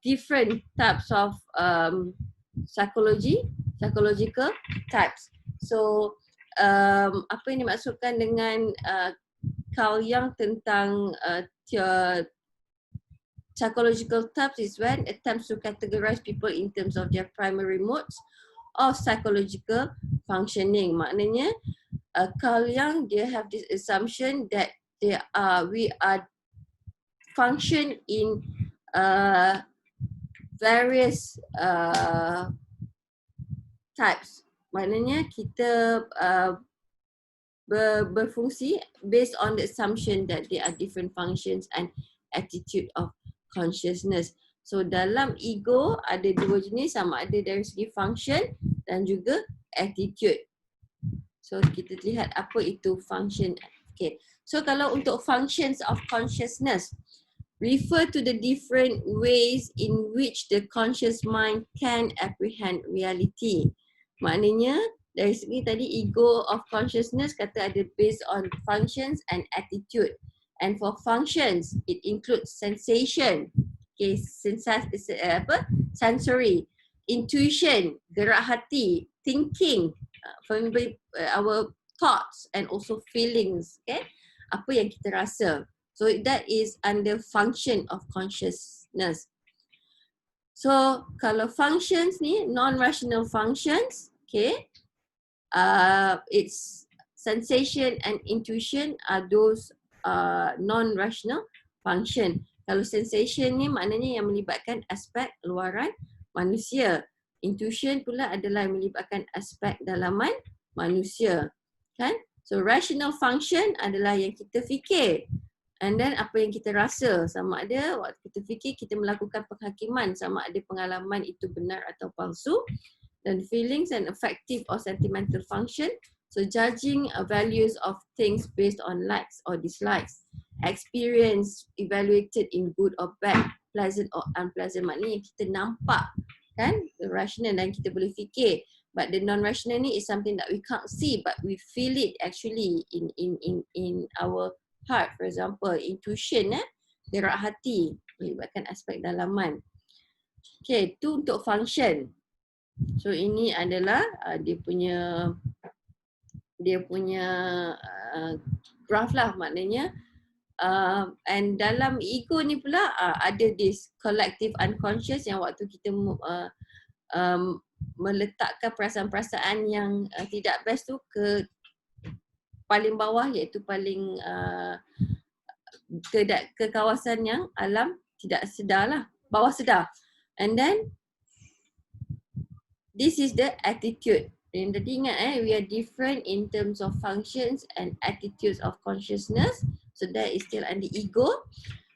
different types of psychological types. So apa yang dimaksudkan dengan Carl Jung tentang psychological types is when attempts to categorize people in terms of their primary modes of psychological functioning. Maknanya Carl Jung, they have this assumption that we are function in various types. Maknanya kita berfungsi based on the assumption that there are different functions and attitude of consciousness. So dalam ego ada dua jenis, sama ada dari segi function dan juga attitude. So kita lihat apa itu function. Okay. So kalau untuk functions of consciousness, refer to the different ways in which the conscious mind can apprehend reality. Maknanya dari segi tadi ego of consciousness kata ada based on functions and attitude. And for functions, it includes sensation, okay, sensory, intuition, gerak hati, thinking, our thoughts and also feelings, okay, apa yang kita rasa. So that is under function of consciousness. So kalau functions ni, non-rational functions, okay, it's sensation and intuition are those non-rational function. Kalau sensation ni maknanya yang melibatkan aspek luaran manusia. Intuition pula adalah yang melibatkan aspek dalaman manusia. Kan? So rational function adalah yang kita fikir. And then apa yang kita rasa, sama ada waktu kita fikir kita melakukan penghakiman sama ada pengalaman itu benar atau palsu. Dan feelings and affective or sentimental function, so judging values of things based on likes or dislikes. Experience evaluated in good or bad, pleasant or unpleasant, maknanya kita nampak kan, the rational dan kita boleh fikir. But the non-rational ni is something that we can't see but we feel it actually in our heart. For example, intuition, gerak hati, melibatkan aspek dalaman. Okay, itu untuk function. So ini adalah dia punya graph lah, maknanya and dalam ego ni pula ada this collective unconscious yang waktu kita meletakkan perasaan-perasaan yang tidak best tu ke paling bawah, iaitu paling ke kawasan yang alam tidak sedar lah, bawah sedar. And then this is the attitude. Dan tadi ingat we are different in terms of functions and attitudes of consciousness. So that is still under ego.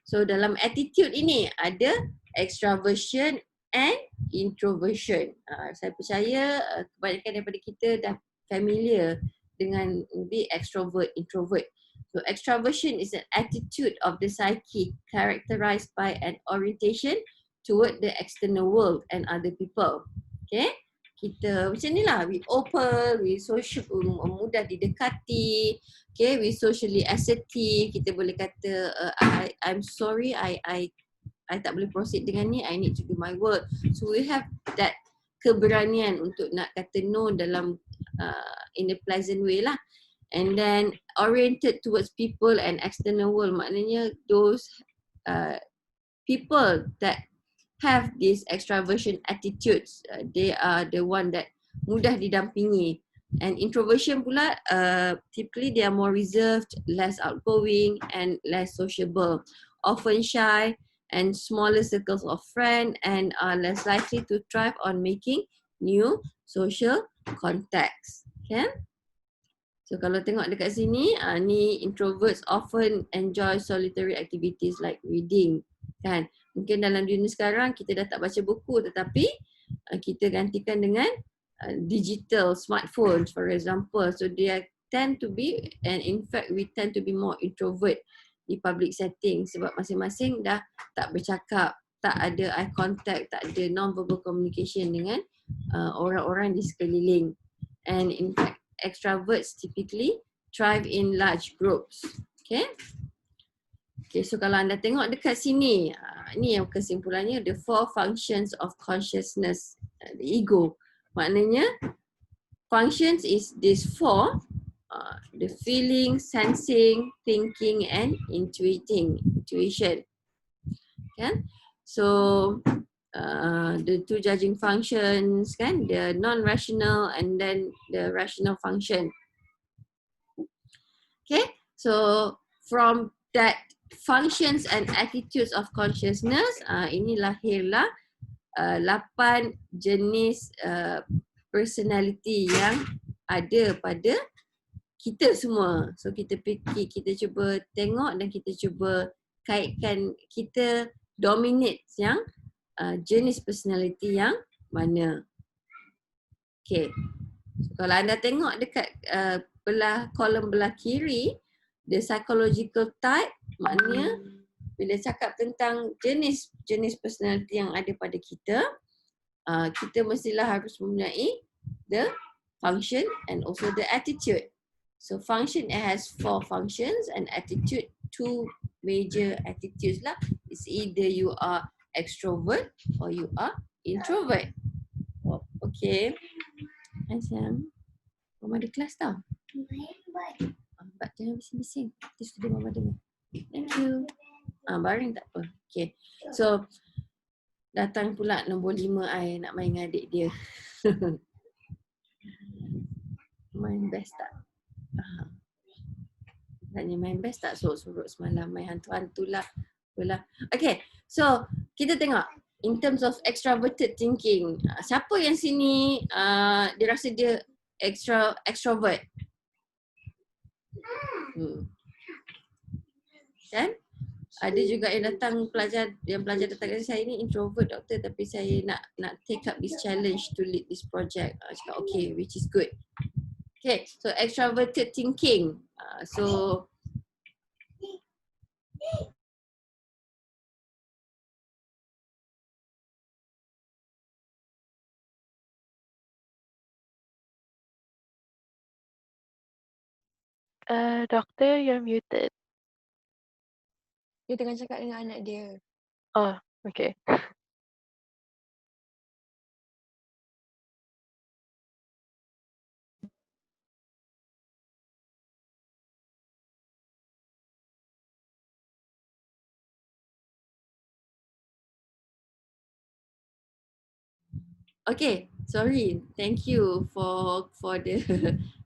So dalam attitude ini ada extraversion and introversion. Saya percaya kebanyakan daripada kita dah familiar dengan the extrovert, introvert. So extraversion is an attitude of the psyche characterized by an orientation toward the external world and other people. Okay? Kita macam ni lah, we open, we social, mudah didekati, okay, we socially assertive, kita boleh kata I'm sorry, I tak boleh proceed dengan ni, I need to do my work. So we have that keberanian untuk nak kata no dalam in a pleasant way lah. And then oriented towards people and external world, maknanya those people that have these extraversion attitudes, they are the one that mudah didampingi. And introversion pula, typically they are more reserved, less outgoing and less sociable, often shy and smaller circles of friends, and are less likely to thrive on making new social contacts. Okay? So kalau tengok dekat sini, ni introverts often enjoy solitary activities like reading. Kan? Mungkin dalam dunia sekarang kita dah tak baca buku, tetapi kita gantikan dengan digital smartphones for example. So they tend to be, and in fact we tend to be more introvert di public setting sebab masing-masing dah tak bercakap, tak ada eye contact, tak ada non-verbal communication dengan orang-orang di sekeliling. And in fact extroverts typically thrive in large groups. Okay? Okay, so kalau anda tengok dekat sini, ni yang kesimpulannya, the four functions of consciousness, the ego. Maknanya, functions is these four, the feeling, sensing, thinking and intuition. kan. So the two judging functions kan, the non-rational and then the rational function. Okay, so from that functions and attitudes of consciousness, ini lahirlah 8 jenis personality yang ada pada kita semua. So kita fikir, kita cuba tengok dan kita cuba kaitkan, kita dominate yang jenis personality yang mana. Okay, so kalau anda tengok dekat kolom belah kiri, the psychological type, maknanya bila cakap tentang jenis personality yang ada pada kita, kita mestilah harus mempunyai the function and also the attitude. So function, it has 4 functions, and attitude 2 major attitudes lah. It's either you are extrovert or you are introvert. Oh, okay. Hai sayang, mama ada kelas tau. Abang jangan bising-bising. Nanti student mama dengar. Thank you. Baring tak apa. Okay. So datang pula nombor 5 I nak main dengan adik dia. Main best tak? Tanya main best tak sorok-sorok semalam, main hantu-hantu lah. Okay, so kita tengok in terms of extroverted thinking. Siapa yang sini dia rasa dia extrovert? Kan? Ada juga yang datang pelajar datang kata saya ni introvert doktor, tapi saya nak take up this challenge to lead this project. Cakap okay, which is good. Okay, so extroverted thinking. So Doctor, you're muted. Dia tengah cakap dengan anak dia. Oh, okay. okay, sorry. Thank you for the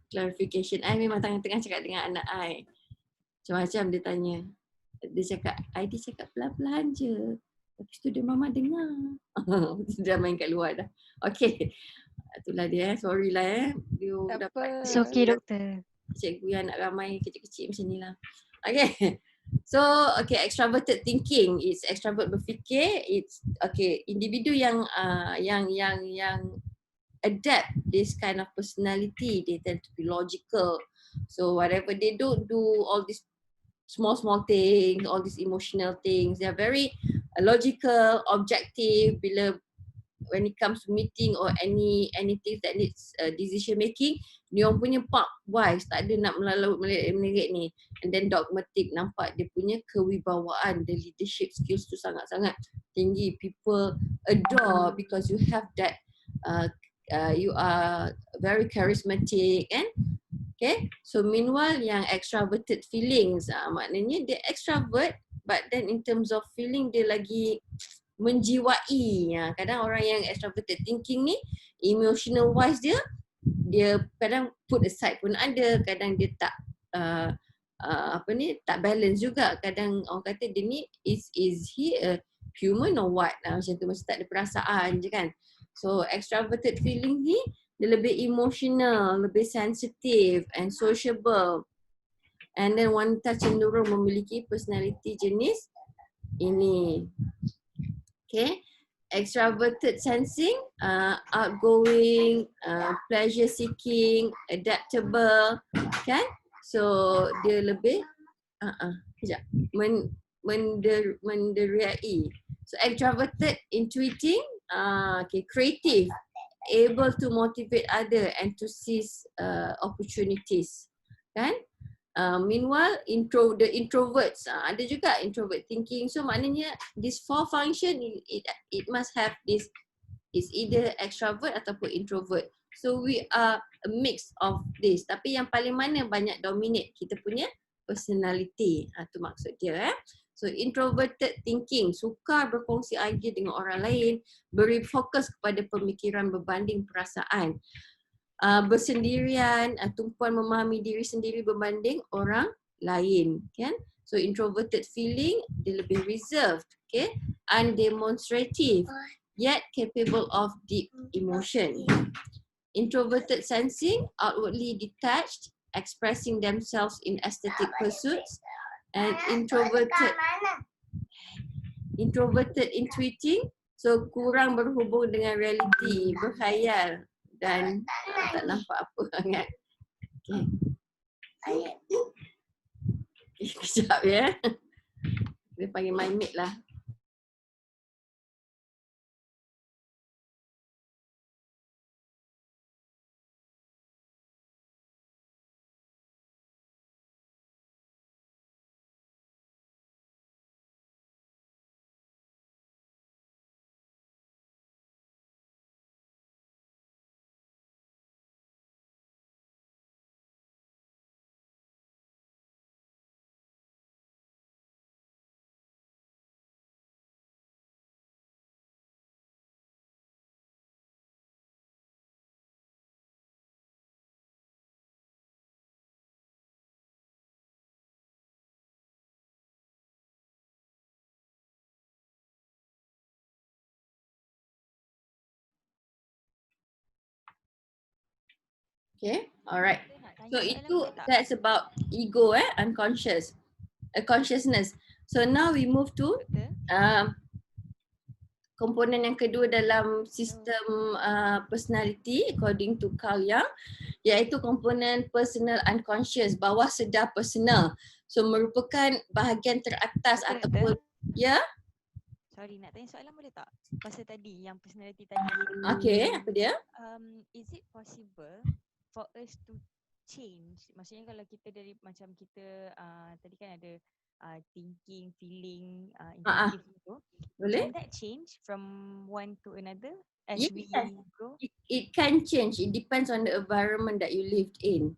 clarification. I memang tengah cakap dengan anak I. Macam-macam dia tanya. Dia cakap pelan-pelan je. Lepas tu dia mama dengar. Dia main kat luar dah. Okay. Itulah dia. Sorry lah Dia Tak dapat. apa. It's okay, doktor. Cikgu yang nak ramai kecil-kecil macam ni lah. Okay. So, okay, extroverted thinking. It's extrovert berfikir. It's okay, individu yang adapt this kind of personality. They tend to be logical. So whatever they do all these small things, all these emotional things. They are very logical, objective. Bila when it comes to meeting or anything that needs decision making, dia orang punya part wise, tak ada nak melirik ni. And then dogmatic, nampak dia punya kewibawaan, the leadership skills tu sangat-sangat tinggi. People adore because you have that you are very charismatic kan. Okay, so meanwhile yang extroverted feelings, maknanya dia extrovert but then in terms of feeling dia lagi menjiwai. Kadang orang yang extroverted thinking ni emotional wise dia kadang put aside pun ada, kadang dia tak tak balance juga. Kadang orang kata dia ni is he a human or what, macam tu, mesti tak ada perasaan je kan. So extroverted feeling ni dia lebih emotional, lebih sensitive and sociable. And then wanita cenderung memiliki personality jenis ini. Okay, extroverted sensing, outgoing, pleasure seeking, adaptable, kan? So dia lebih menderai. So extroverted, intuiting, okay, creative, able to motivate other and to seize opportunities, kan? Meanwhile, the introverts, ada juga introvert thinking. So maknanya this 4 function, it must have this, is either extrovert ataupun introvert. So we are a mix of this. Tapi yang paling mana banyak dominate kita punya personality. Tu maksud dia. So introverted thinking, sukar berkongsi idea dengan orang lain, beri fokus kepada pemikiran berbanding perasaan. Bersendirian, tumpuan memahami diri sendiri berbanding orang lain, kan? So introverted feeling, dia lebih reserved, okay? Undemonstrative, yet capable of deep emotion. Introverted sensing, outwardly detached, expressing themselves in aesthetic pursuits. And introverted intuiting, so kurang berhubung dengan realiti, berkhayal dan tak nampak apa sangat. Okay. Kejap ya. Dia panggil my mate lah. Okay, alright. So itu, that's about ego, unconscious, consciousness. So now we move to komponen yang kedua dalam sistem personality according to Carl Jung, iaitu komponen personal unconscious, bawah sedar personal. So merupakan bahagian teratas ataupun ya. Sorry, nak tanya soalan boleh tak? Pasal tadi, yang personality tadi. Okay, apa dia? Is it possible for us to change? Maksudnya kalau kita dari macam kita tadi kan ada thinking, feeling, intuitive itu. Boleh? Can that change from one to another as Yes, we grow? It can change. It depends on the environment that you lived in.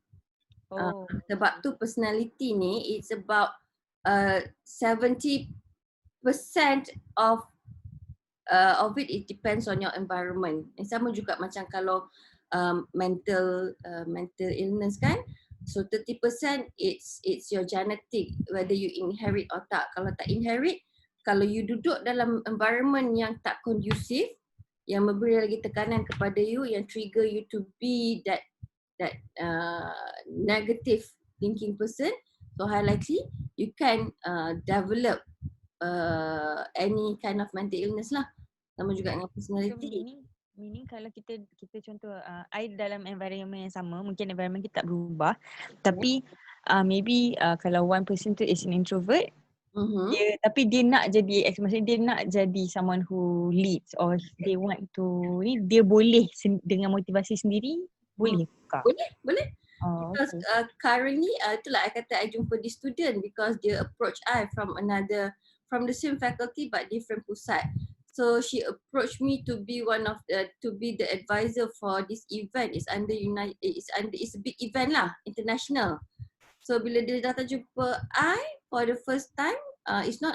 Sebab tu personality ni, it's about 70% of it depends on your environment. Sama juga macam kalau mental illness kan. So 30% it's your genetic, whether you inherit or tak. Kalau tak inherit, kalau you duduk dalam environment yang tak conducive, yang memberi lagi tekanan kepada you, yang trigger you to be that negative thinking person, so high likely you can develop any kind of mental illness lah. Sama juga dengan personality. So meaning kalau kita contoh I dalam environment yang sama, mungkin environment kita tak berubah, tapi maybe kalau one person tu is an introvert, tapi dia nak jadi, maksudnya dia nak jadi someone who leads or they want to ni, dia boleh dengan motivasi sendiri boleh ke? Boleh. Because currently itulah I kata I jumpa di student because dia approach I from the same faculty but different pusat. So she approached me to be to be the advisor for this event. It's a big event lah, international. So bila dia datang jumpa I for the first time, it's not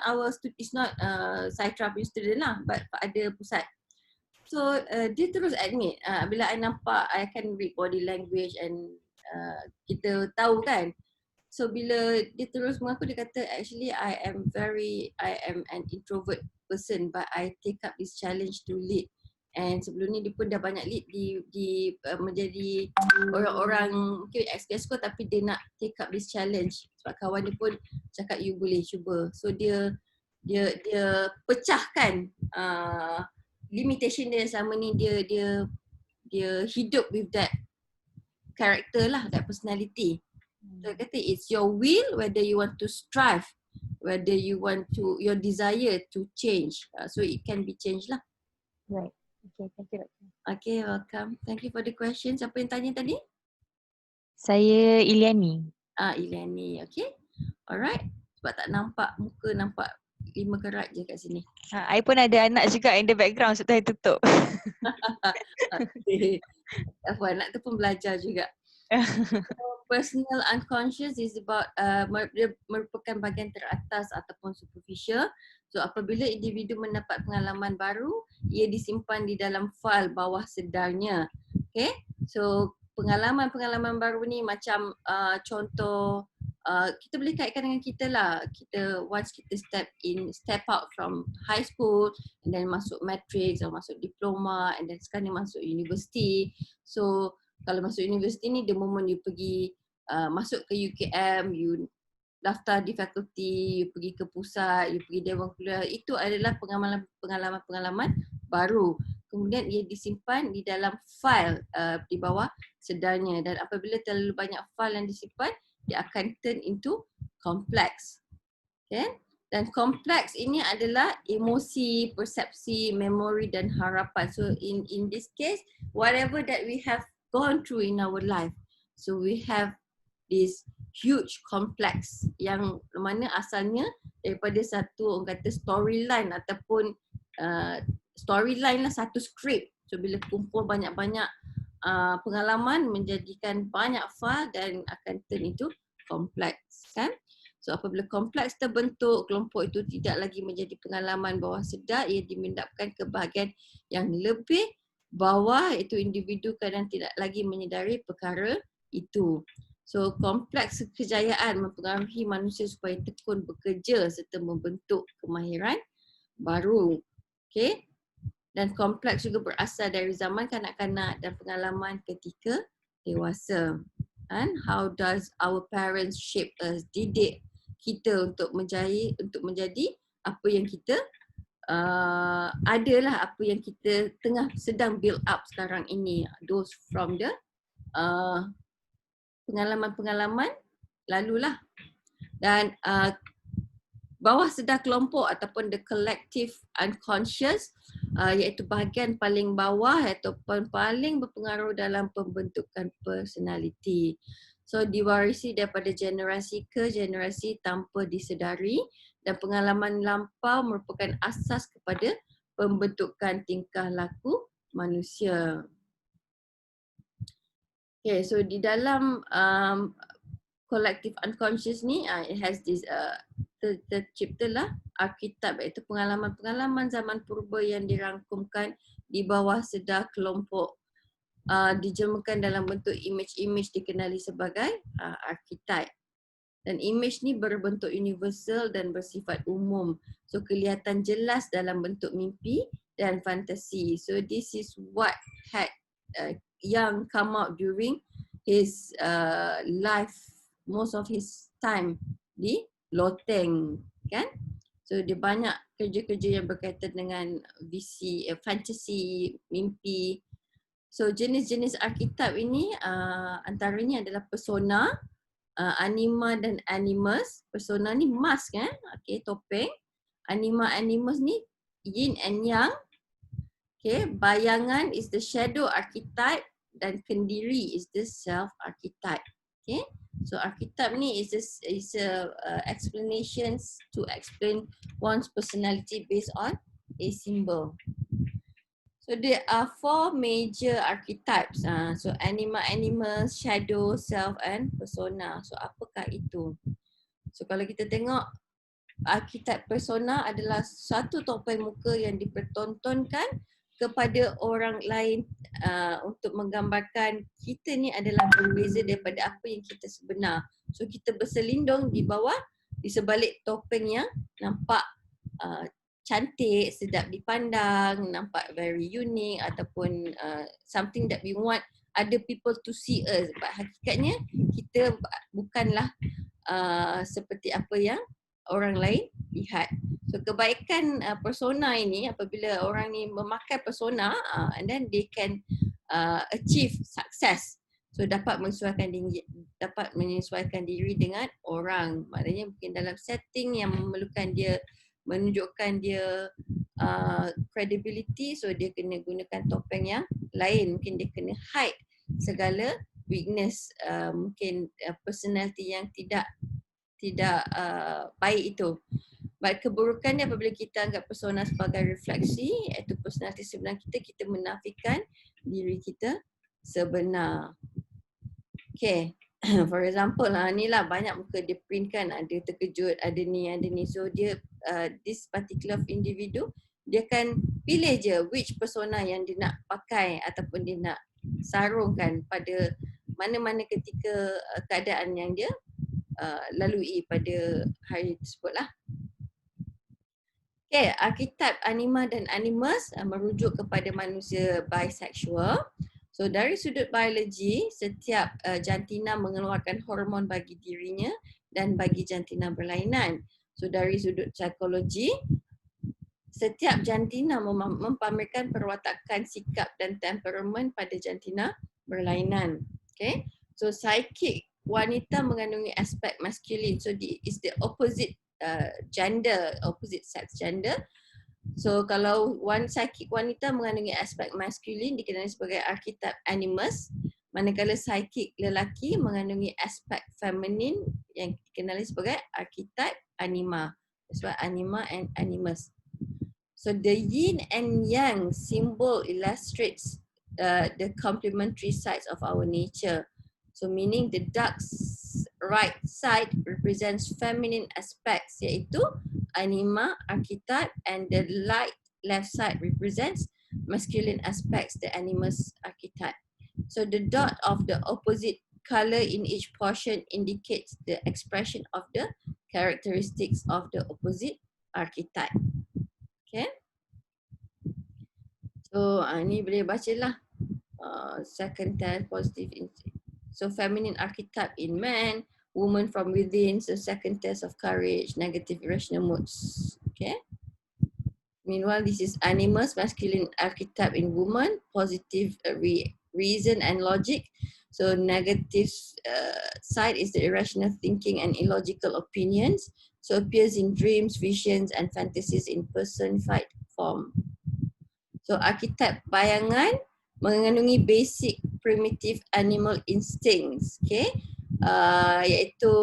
Saitra punya student lah, but ada pusat. So dia terus admit bila I nampak, I can read body language and kita tahu kan. So bila dia terus mengaku, dia kata actually I am an introvert person but I take up this challenge to lead. And sebelum ni dia pun dah banyak lead di menjadi orang-orang mungkin ex-Gasco, tapi dia nak take up this challenge sebab kawan dia pun cakap you boleh cuba. So dia pecahkan limitation dia selama ni, dia hidup with that character lah, that personality. So kata it's your will whether you want to strive, whether you want to, your desire to change. So it can be changed lah. Right. Okay, thank you. Okay, welcome. Thank you for the question. Siapa yang tanya tadi? Saya Iliani. Iliani. Okay. Alright. Sebab tak nampak muka, nampak 5 kerat je kat sini. I pun ada anak juga in the background, so saya tutup. Okay. Anak tu pun belajar juga. personal unconscious is about dia merupakan bahagian teratas ataupun superficial. So apabila individu mendapat pengalaman baru, ia disimpan di dalam fail bawah sedarnya. Okay, so pengalaman-pengalaman baru ni macam contoh kita boleh kaitkan dengan kita lah. Kita once kita step out from high school and then masuk matric, atau masuk diploma and then sekarang ni masuk universiti. So kalau masuk universiti ni the moment you pergi masuk ke UKM, you daftar di fakulti, you pergi ke pusat, you pergi dewan kuliah, itu adalah pengalaman-pengalaman baru. Kemudian ia disimpan di dalam file di bawah sedarnya, dan apabila terlalu banyak file yang disimpan, dia akan turn into complex. Okay? Dan kompleks ini adalah emosi, persepsi, memori dan harapan. So in this case, whatever that we have gone through in our life, so we have this huge complex yang mana asalnya daripada satu orang kata storyline ataupun storyline lah, satu script. So bila kumpul banyak-banyak pengalaman menjadikan banyak file dan akan turn into complex, kan? So apabila kompleks terbentuk, kelompok itu tidak lagi menjadi pengalaman bawah sedar, ia dimendapkan ke bahagian yang lebih bawah, iaitu individu kadang tidak lagi menyedari perkara itu. So kompleks kejayaan mempengaruhi manusia supaya tekun bekerja serta membentuk kemahiran baru. Okay? Dan kompleks juga berasal dari zaman kanak-kanak dan pengalaman ketika dewasa. And how does our parents shape us, didik kita untuk menjadi apa yang kita adalah, apa yang kita sedang build up sekarang ini. Those from the pengalaman-pengalaman lalulah. Dan bawah sedar kelompok ataupun the collective unconscious, iaitu bahagian paling bawah ataupun paling berpengaruh dalam pembentukan personality. So diwarisi daripada generasi ke generasi tanpa disedari, dan pengalaman lampau merupakan asas kepada pembentukan tingkah laku manusia. Okay, so di dalam collective unconscious ni, it has this terciptalah archetype, iaitu pengalaman-pengalaman zaman purba yang dirangkumkan di bawah sedar kelompok, dijemakan dalam bentuk image-image dikenali sebagai archetype. Dan image ni berbentuk universal dan bersifat umum. So kelihatan jelas dalam bentuk mimpi dan fantasi. So this is what had Young come out during his life, most of his time di loteng, kan? So dia banyak kerja-kerja yang berkaitan dengan visi, fantasi, mimpi. So jenis-jenis archetype ini antaranya adalah persona, anima dan animus. Persona ni mask, kan? Okay, topeng. Anima, animus ni yin and yang. Okay, bayangan is the shadow archetype dan kendiri is the self archetype. Okay, so archetype ni is explanations to explain one's personality based on a symbol. So there are 4 major archetypes. So anima, animus, shadow, self and persona. So apakah itu? So kalau kita tengok, archetype persona adalah satu topeng muka yang dipertontonkan kepada orang lain untuk menggambarkan kita ni adalah berbeza daripada apa yang kita sebenar. So kita berselindung di bawah, di sebalik topeng yang nampak cantik, sedap dipandang, nampak very unique ataupun something that we want other people to see us. But hakikatnya kita bukanlah seperti apa yang orang lain lihat. So kebaikan persona ini, apabila orang ni memakai persona and then they can achieve success. So dapat menyesuaikan diri dengan orang. Maknanya mungkin dalam setting yang memerlukan dia menunjukkan dia credibility, so dia kena gunakan topeng yang lain. Mungkin dia kena hide segala weakness, mungkin personality yang tidak baik itu. Baik, keburukannya apabila kita anggap persona sebagai refleksi, iaitu personality sebenar kita, kita menafikan diri kita sebenar. Okay, For example lah, ni lah banyak muka dia print kan, ada terkejut, ada ni. So dia this particular individu, dia akan pilih je which persona yang dia nak pakai ataupun dia nak sarungkan pada mana-mana ketika keadaan yang dia lalui pada hari tersebut lah. Okay, arketip anima dan animus merujuk kepada manusia bisexual. So dari sudut biologi, setiap jantina mengeluarkan hormon bagi dirinya dan bagi jantina berlainan. So dari sudut psikologi, setiap jantina mempamerkan perwatakan, sikap dan temperamen pada jantina berlainan. Okay, so psikik wanita mengandungi aspek maskulin. So it's the opposite gender, opposite sex gender. So kalau psikik wanita mengandungi aspek maskulin dikenali sebagai arketip animus, manakala psikik lelaki mengandungi aspek feminin yang dikenali sebagai arketip anima. That's why anima and animus. So the yin and yang symbol illustrates the complementary sides of our nature. So meaning the dark right side represents feminine aspects, iaitu anima, archetype, and the light left side represents masculine aspects, the animus archetype. So the dot of the opposite color in each portion indicates the expression of the characteristics of the opposite archetype. Okay. So ni boleh bacalah second test positive instinct. So feminine archetype in man, woman from within, so second test of courage, negative irrational moods. Okay. Meanwhile, this is animus, masculine archetype in woman, positive reason and logic. So negative side is the irrational thinking and illogical opinions. So appears in dreams, visions and fantasies in personified form. So archetype bayangan mengandungi basic primitive animal instincts, okay? Iaitu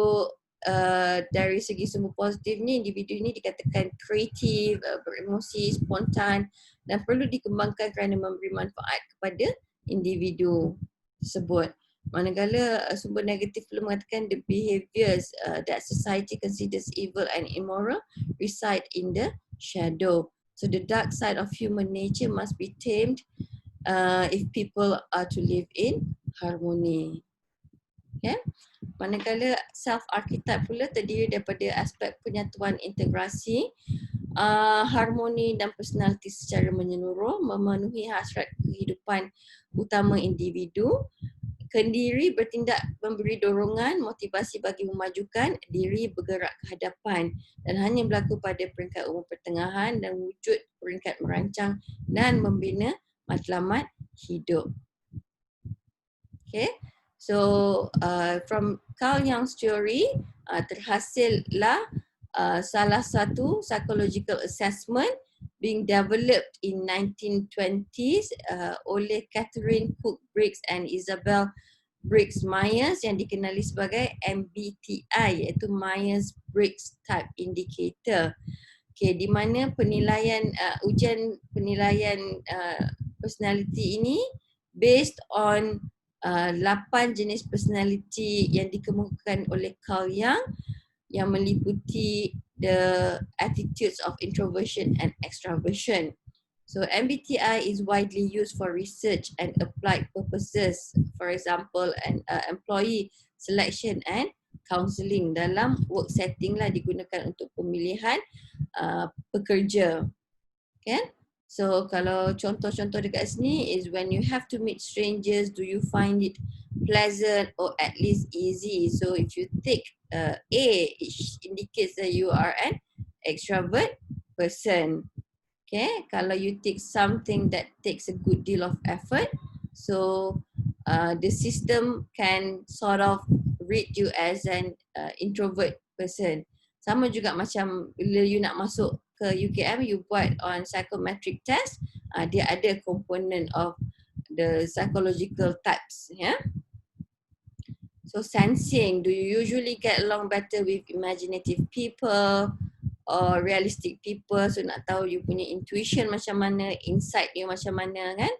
dari segi sumber positif ni, individu ni dikatakan kreatif, beremosi, spontan dan perlu dikembangkan kerana memberi manfaat kepada individu tersebut. Manakala sumber negatif perlu mengatakan the behaviours that society considers evil and immoral reside in the shadow. So the dark side of human nature must be tamed if people are to live in harmony. Okay. Manakala self-archetype pula terdiri daripada aspek penyatuan integrasi, harmoni dan personaliti secara menyeluruh, memenuhi hasrat kehidupan utama individu, kendiri bertindak memberi dorongan, motivasi bagi memajukan diri, bergerak ke hadapan dan hanya berlaku pada peringkat umur pertengahan dan wujud peringkat merancang dan membina matlamat hidup. Okay. So from Carl Jung's theory terhasillah salah satu psychological assessment being developed in 1920s oleh Catherine Cook Briggs and Isabel Briggs Myers yang dikenali sebagai MBTI, iaitu Myers-Briggs Type Indicator. Okay, di mana penilaian ujian penilaian personality ini based on 8 jenis personality yang dikemukakan oleh Carl Jung yang meliputi the attitudes of introversion and extraversion. So MBTI is widely used for research and applied purposes, for example, employee selection and counselling. Dalam work setting lah digunakan untuk pemilihan pekerja. Okay? So kalau contoh-contoh dekat sini is when you have to meet strangers, do you find it pleasant or at least easy? So if you take A, it indicates that you are an extrovert person. Okay, kalau you take something that takes a good deal of effort, so the system can sort of read you as an introvert person. Sama juga macam bila you nak masuk ke UKM, you buat on psychometric test, dia ada component of the psychological types, yeah. So sensing, do you usually get along better with imaginative people or realistic people? So nak tahu you punya intuition macam mana, insight you macam mana kan.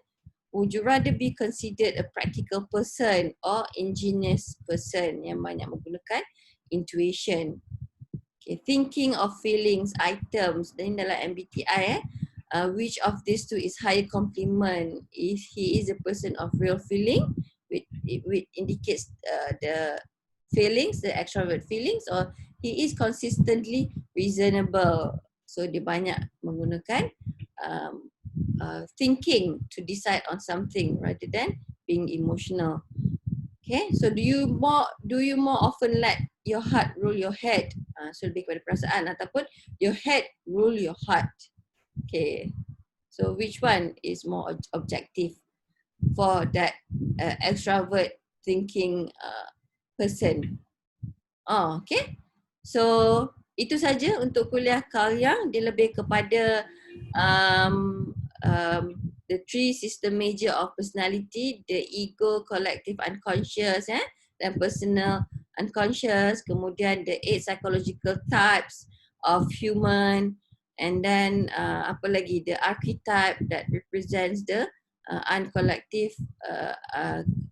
would you rather be considered a practical person or ingenious person? Yang banyak menggunakan intuition. Okay, thinking of feelings, items, dan dalam MBTI which of these two is higher compliment? If he is a person of real feeling, which indicates the feelings, the extrovert feelings, or he is consistently reasonable. So dia banyak menggunakan thinking to decide on something rather than being emotional. Okay, so do you more often let your heart rule your head? So lebih kepada perasaan ataupun your head rule your heart. Okay, so which one is more objective for that extrovert thinking person? Okay, so itu saja untuk kuliah Carl Jung. Dia lebih kepada the three system major of personality, the ego, collective unconscious, dan personal unconscious, kemudian the 8 psychological types of human, and then apa lagi, the archetype that represents the uncollective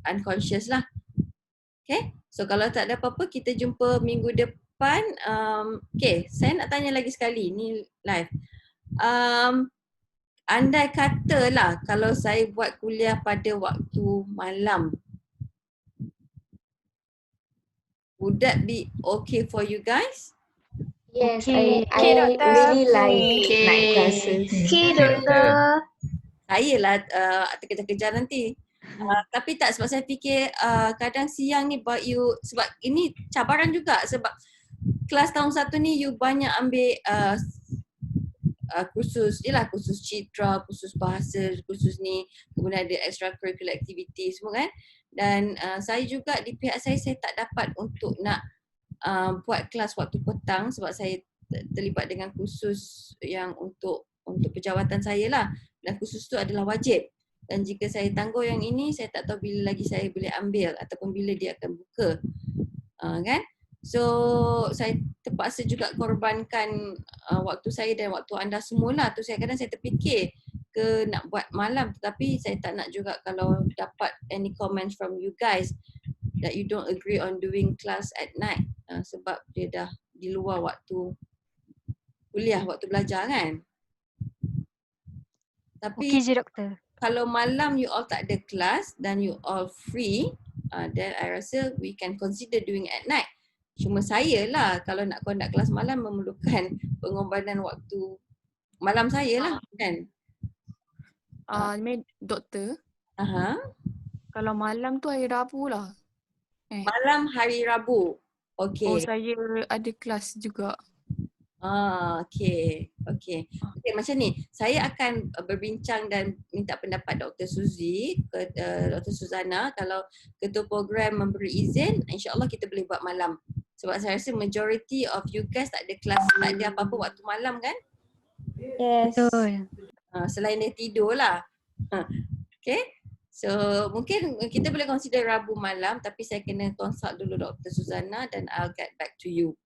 unconscious lah. Okay, so kalau tak ada apa-apa kita jumpa minggu depan. Okay, saya nak tanya lagi sekali, ni live. Andai katalah kalau saya buat kuliah pada waktu malam, would that be okay for you guys? Yes, Okay. I really like night classes. Okay, doktor. Saya lah terkejar-kejar nanti. Tapi tak, sebab saya fikir kadang siang ni buat you, sebab ini cabaran juga sebab kelas tahun 1 ni you banyak ambil kursus citra, kursus bahasa, kursus ni, kemudian ada extracurricular activity semua kan. Dan saya juga di pihak saya tak dapat untuk nak buat kelas waktu petang sebab saya terlibat dengan kursus yang untuk pejawatan saya lah. Dan kursus tu adalah wajib. Dan jika saya tangguh yang ini, saya tak tahu bila lagi saya boleh ambil ataupun bila dia akan buka. Kan? So saya terpaksa juga korbankan waktu saya dan waktu anda semualah. Tu kadang saya terfikir ke nak buat malam, tetapi saya tak nak juga kalau dapat any comments from you guys that you don't agree on doing class at night sebab dia dah di luar waktu kuliah, waktu belajar kan. Tapi Okey je, doktor. kalau malam you all tak ada kelas dan you all free, then I rasa we can consider doing at night. Cuma saya lah kalau nak conduct kelas malam memerlukan pengorbanan waktu malam saya lah kan. Doktor, Aha. kalau malam tu hari Rabu lah. Malam hari Rabu. Okay. Oh, saya ada kelas juga. Okay, macam ni. Saya akan berbincang dan minta pendapat Dr. Suzy, Dr. Suzana. Kalau ketua program memberi izin, insyaAllah kita boleh buat malam. Sebab saya rasa majority of you guys tak ada kelas, tak ada apa-apa waktu malam kan? Yes. Betul. Selain dia tidur lah. Okay. So mungkin kita boleh consider Rabu malam, tapi saya kena consult dulu Dr. Suzana dan I'll get back to you.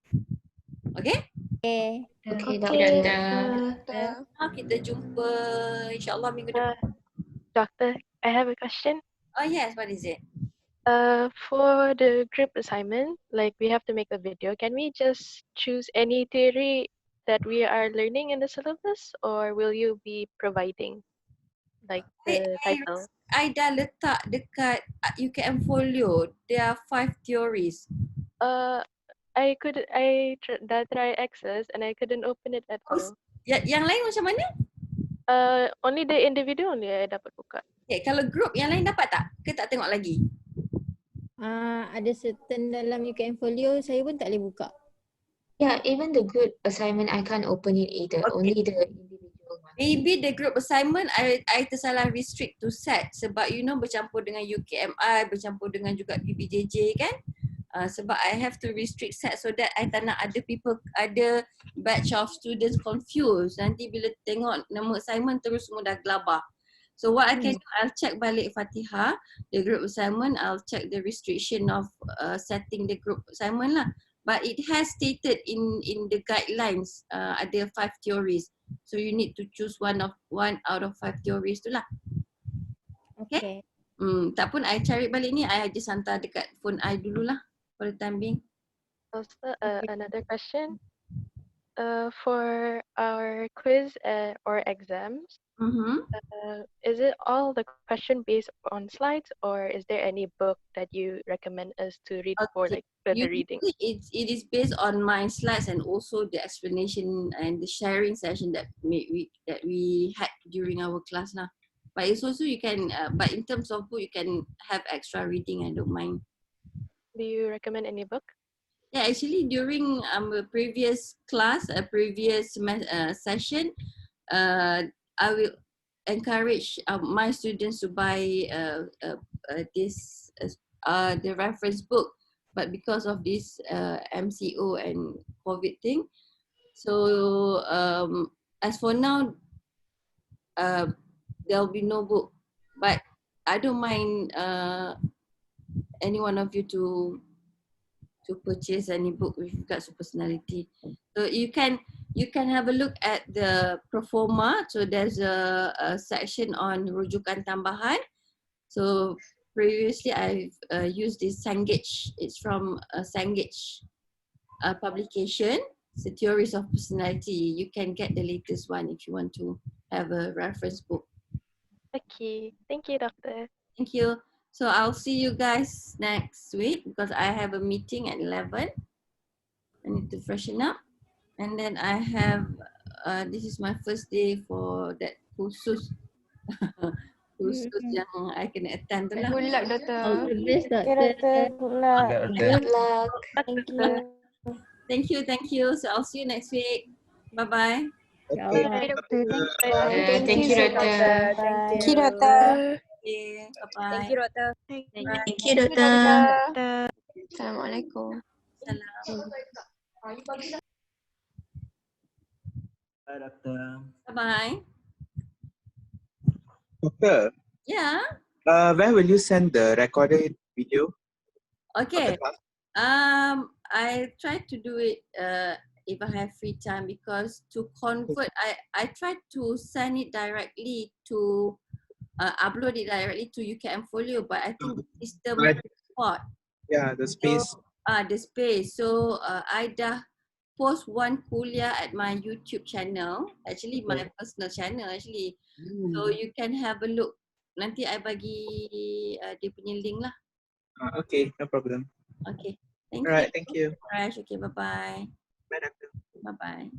Okay? Okay, Doktor. Kita jumpa insyaAllah minggu depan. Doctor, I have a question. Oh yes, what is it? For the group assignment, like we have to make a video. Can we just choose any theory that we are learning in the syllabus, or will you be providing like the title? I dah letak dekat UKM Folio. There are 5 theories. I dah try access and I couldn't open it at all. Yang lain macam mana? Only the individual only I dapat buka. Okay, kalau group yang lain dapat tak? Ke tak tengok lagi? Ada certain dalam UKM Folio saya pun tak boleh buka. Yeah, even the group assignment I can't open it either. Okay. Only the individual one. Maybe the group assignment I tersalah restrict to set sebab you know bercampur dengan UKMI, bercampur dengan juga PBJJ kan? Sebab I have to restrict set so that I tak nak ada batch of students confused. Nanti bila tengok nama assignment terus semua dah gelabah. So what I can do, I'll check balik Fatihah, the group assignment, I'll check the restriction of setting the group assignment lah. But it has stated in the guidelines, ada 5 theories. So you need to choose one out of 5 theories tu lah. Okay. Tak pun I cari balik ni, I just hantar dekat phone I dululah for the time being. Also, another question. For our quiz or exams, is it all the question based on slides, or is there any book that you recommend us to read for like further reading? It is based on my slides and also the explanation and the sharing session that we had during our class lah. But it's also you can, but in terms of book, you can have extra reading. I don't mind. Do you recommend any book? Yeah, actually during a previous class, a previous session, I will encourage my students to buy the reference book, but because of this MCO and COVID thing, so as for now, there'll be no book, but I don't mind any one of you to purchase any book with regards to personality. So you can have a look at the Proforma. So there's a section on rujukan tambahan. So previously I've used this Cengage. It's from Cengage publication. It's the Theories of Personality. You can get the latest one if you want to have a reference book. Okay, thank you, Doctor. Thank you. So I'll see you guys next week because I have a meeting at 11. I need to freshen up. And then I have, this is my first day for that khusus. Khusus yang I can attend tu lah. Good luck, Doctor. All the best, Okay, Doctor. Doctor. Good luck. Good luck. Thank you. Thank you. So I'll see you next week. Bye-bye. InsyaAllah. Bye, Doctor. Thank you. Thank you, Doctor. Thank you, Doctor. Okay, bye-bye. Thank you, Doctor. Thank you, Doctor. Assalamualaikum. Salam. Bye, Doctor. Bye-bye. Doctor, Yeah. when will you send the recorded video? Okay. I try to do it if I have free time because to convert, I try to send it directly to upload it directly to UKM Folio, but I think the system support. Yeah, the space. The space. So I dah post one kuliah at my YouTube channel, actually my personal channel actually. So you can have a look. Nanti I bagi dia punya link lah. Okay, no problem. Okay. Thank Alright, you. thank you. Alright, okay, bye-bye. Bye, Doctor. Bye-bye.